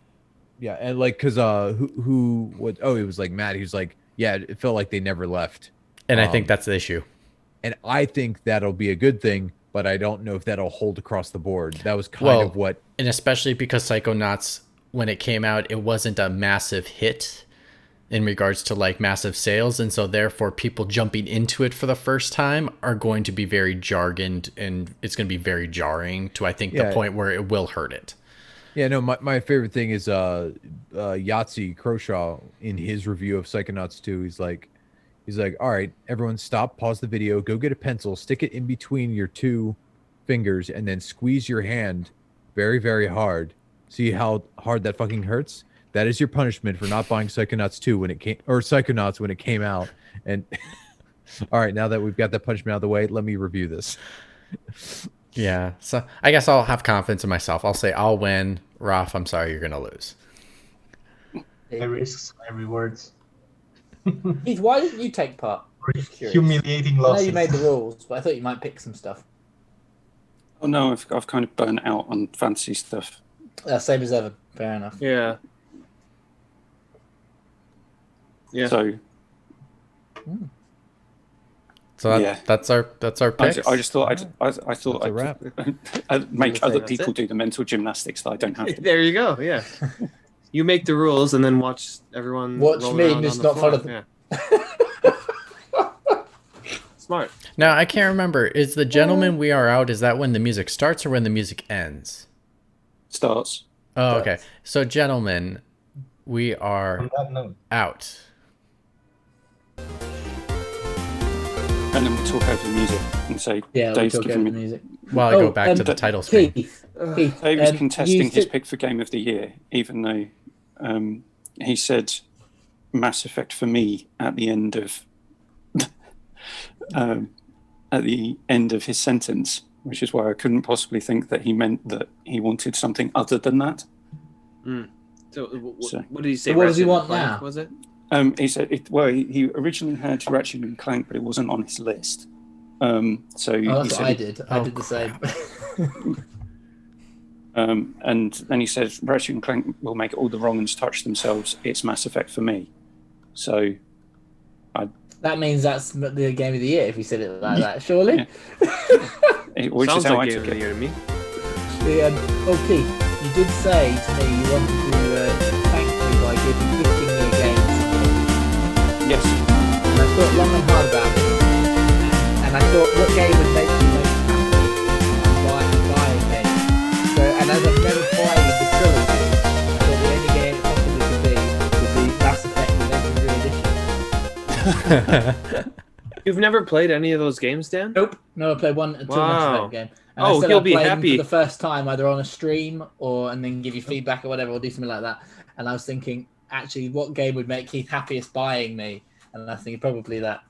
because it was like Matt. He was like, yeah, it felt like they never left, and I think that's the issue. And I think that'll be a good thing, but I don't know if that'll hold across the board. That was kind of what... And especially because Psychonauts, when it came out, it wasn't a massive hit in regards to like massive sales. And so therefore people jumping into it for the first time are going to be very jargoned, and it's going to be very jarring to, I think, the point where it will hurt it. Yeah, no, my favorite thing is Yahtzee Croshaw in his review of Psychonauts 2. He's like, all right, everyone stop, pause the video, go get a pencil, stick it in between your two fingers, and then squeeze your hand very, very hard. See how hard that fucking hurts? That is your punishment for not buying Psychonauts 2 Psychonauts when it came out. And all right, now that we've got that punishment out of the way, let me review this. Yeah, so I guess I'll have confidence in myself. I'll say I'll win. Ralph, I'm sorry you're going to lose. My risks, my rewards. Heath, why didn't you take part? Humiliating I losses. know you made the rules, but I thought you might pick some stuff. Oh no, I've kind of burnt out on fantasy stuff. Same as Evan. Fair enough. Yeah. So that's our picks. I just thought I'd make other That's people it. do the mental gymnastics that I don't have to. There you go. Yeah. You make the rules and then watch everyone. Watch roll me around and just on the not floor. follow them. Yeah. Smart. Now, I can't remember. Is the Gentleman We Are Out, is that when the music starts or when the music ends? Starts. Oh, okay. So, Gentlemen, we are On that note, out. And then we talk over the music and say, Yeah, Dave's we'll talk giving over the me. music. Well, I go back to the title screen. Keith, Dave is you contesting his said- pick for Game of the Year, even though he said Mass Effect for me at the end of his sentence, which is why I couldn't possibly think that he meant that he wanted something other than that. So, So- what did he say? So what does he Ratchet want Clank, now? Was it? He said he originally had Ratchet and Clank, but it wasn't on his list. So Oh, he that's what said I did. I did the same. and then he said Ratchet and Clank will make all the wrong ones touch themselves. It's Mass Effect for me. So That means that's the game of the year if you said it like that, surely? which Sounds is how like I Game of took the it. Year to me. Okay, you did say to me you wanted to thank me by gifting me a game. Yes. And I thought long and hard about it. And I thought, what game would make you most happy buying me? So, and as I've never played the trilogy, I thought the only game it possibly could be would be Mass Effect Legendary Edition. You've never played any of those games, Dan? Nope. No, I played one Mass Wow. Effect game. And Oh, I said he'll I'd be play them happy. for the first time, either on a stream and then give you feedback or whatever, or do something like that. And I was thinking, actually, what game would make Keith happiest buying me? And I was thinking probably that.